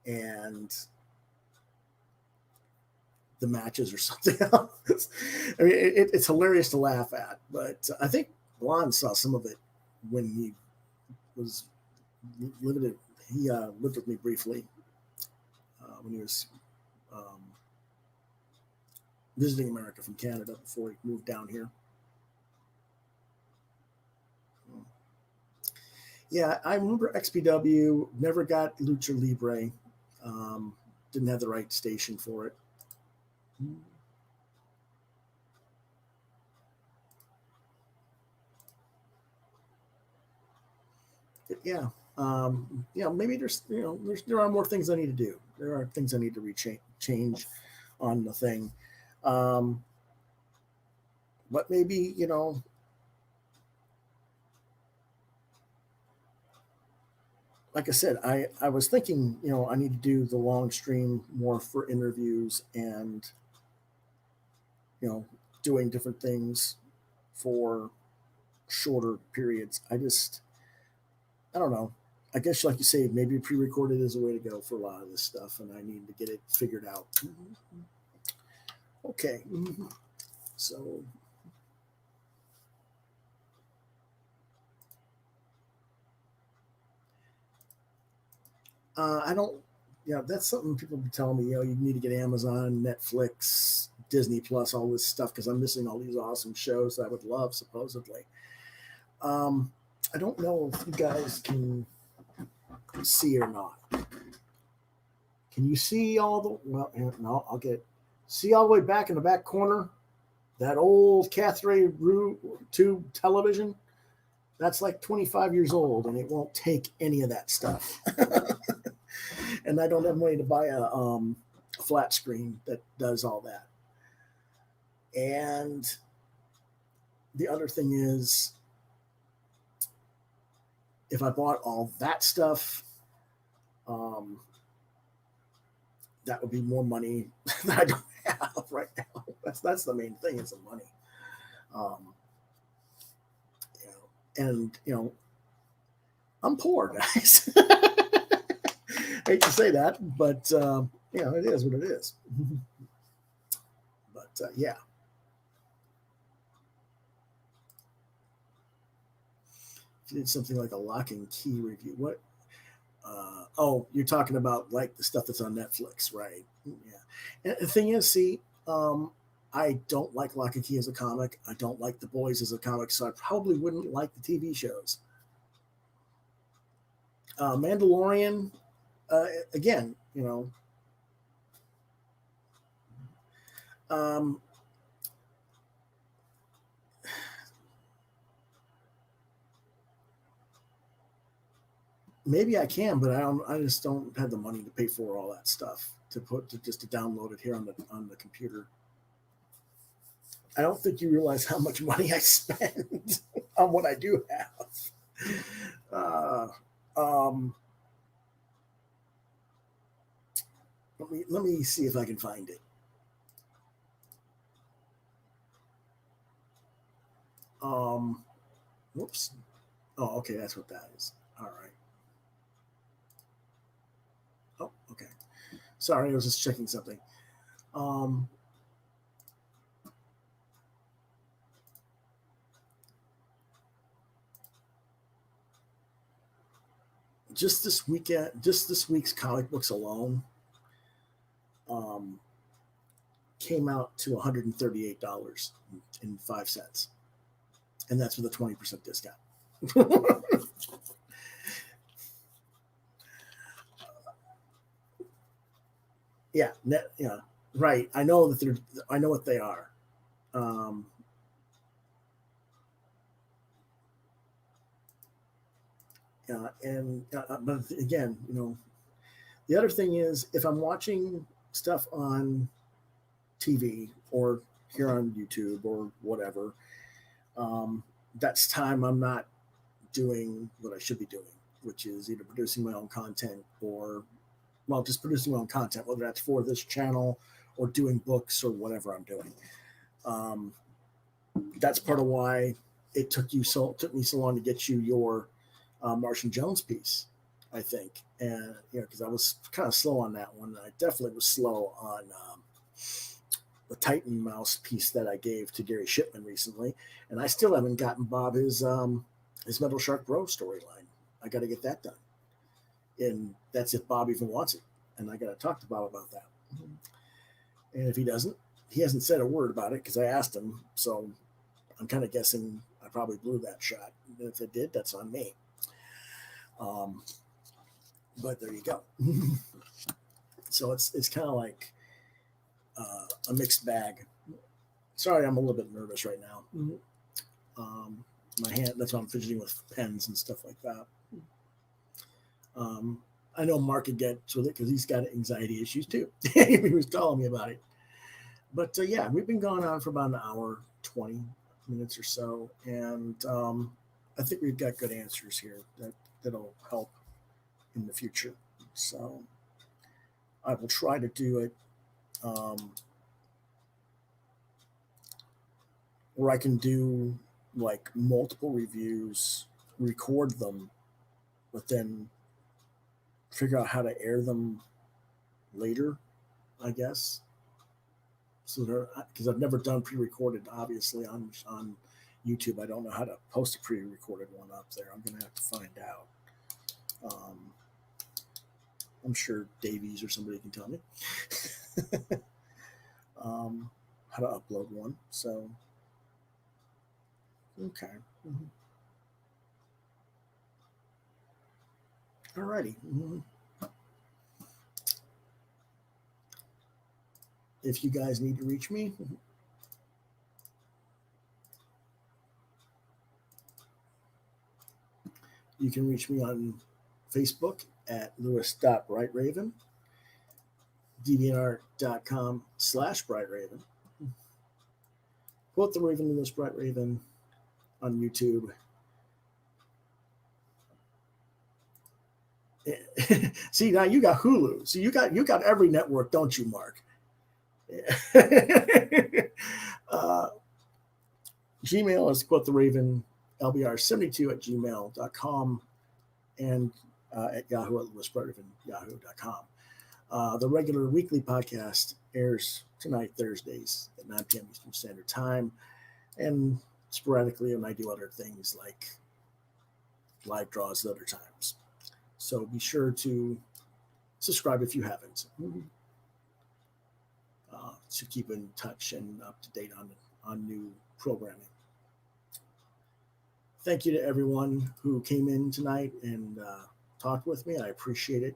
and the matches or something else. I mean, it's hilarious to laugh at, but I think Blonde saw some of it when he was limited. He lived with me briefly when he was visiting America from Canada before he moved down here. Yeah, I remember XPW, never got Lucha Libre, didn't have the right station for it. But yeah, maybe there are more things I need to do. There are things I need to change on the thing. But maybe, like I said, I was thinking, I need to do the long stream more for interviews and, doing different things for shorter periods. I don't know. I guess, like you say, maybe pre-recorded is a way to go for a lot of this stuff, and I need to get it figured out. Okay. So I don't. Yeah, that's something people be telling me. You need to get Amazon, Netflix, Disney Plus, all this stuff because I'm missing all these awesome shows that I would love, supposedly. I don't know if you guys can see or not. Can you see all the? Well, no, I'll get. See all the way back in the back corner, that old Cathay tube television. That's like 25 years old, and it won't take any of that stuff. And I don't have money to buy a flat screen that does all that. And the other thing is, if I bought all that stuff, um, that would be more money that I don't have right now. That's the main thing, is the money. Um, and I'm poor, guys. Hate to say that, but it is what it is. But yeah. If you did something like a lock and key review, what? You're talking about like the stuff that's on Netflix, right? Yeah. And the thing is, see, I don't like Lock and Key as a comic. I don't like The Boys as a comic, so I probably wouldn't like the TV shows. Mandalorian, again, maybe I can, but I just don't have the money to pay for all that stuff to download it here on the computer. I don't think you realize how much money I spend on what I do have. Let me see if I can find it. Whoops. Oh, okay, that's what that is. All right. Oh, okay. Sorry, I was just checking something. Just this week's comic books alone, came out to $138.05, and that's with a 20% discount. Yeah, right. I know that I know what they are. But again, the other thing is, if I'm watching stuff on TV or here on YouTube or whatever, that's time I'm not doing what I should be doing, which is either producing my own content or, well, just producing my own content, whether that's for this channel or doing books or whatever I'm doing. That's part of why it took me so long to get you your Martian Jones piece, I think, and because I was kind of slow on that one. I definitely was slow on the Titan Mouse piece that I gave to Gary Shipman recently, and I still haven't gotten Bob his Metal Shark Bro storyline. I got to get that done, and that's if Bob even wants it, and I got to talk to Bob about that. And if he doesn't, he hasn't said a word about it because I asked him, so I'm kind of guessing I probably blew that shot. And if it did, that's on me. But there you go. So it's kind of like a mixed bag. Sorry, I'm a little bit nervous right now. My hand, that's why I'm fidgeting with pens and stuff like that. I know Mark could get with it because he's got anxiety issues too. He was telling me about it. But yeah, we've been going on for about an hour, 20 minutes or so. And I think we've got good answers here that'll help in the future. So I will try to do it where I can do like multiple reviews, record them, but then figure out how to air them later, I guess. So because I've never done pre-recorded, obviously on YouTube, I don't know how to post a pre-recorded one up there. I'm gonna have to find out. I'm sure Davies or somebody can tell me how to upload one. So, okay. Alrighty. if you guys need to reach me, you can reach me on Facebook at lewis.brightraven, deviantart.com/brightraven, Quoth the Raven, Lewis Bright Raven on YouTube. See, now you got Hulu. So you got every network, don't you, Mark? Gmail is Quoth the Raven LBR72 at gmail.com, and at Yahoo at lewisbrightraven.yahoo.com. The regular weekly podcast airs tonight, Thursdays at 9 p.m. Eastern Standard Time, and sporadically when I do other things like live draws at other times. So be sure to subscribe if you haven't, to keep in touch and up to date on new programming. Thank you to everyone who came in tonight and talked with me. I appreciate it.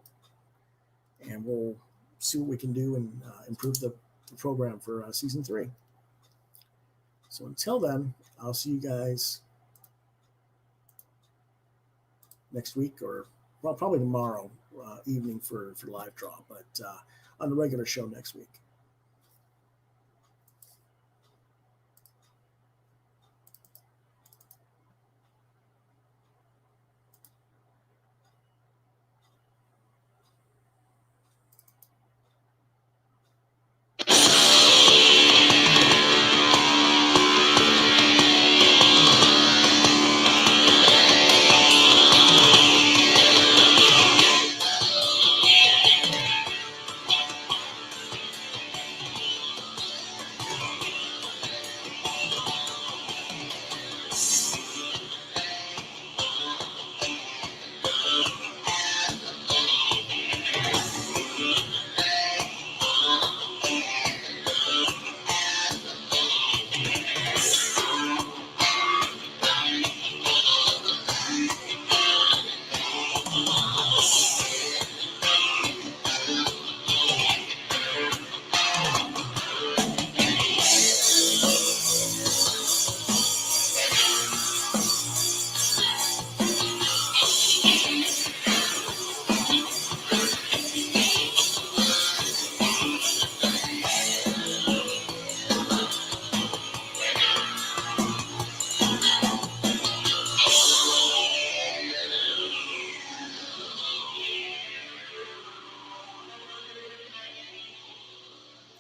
And we'll see what we can do and improve the program for season 3. So until then, I'll see you guys next week, or well, probably tomorrow evening for live draw, but on the regular show next week.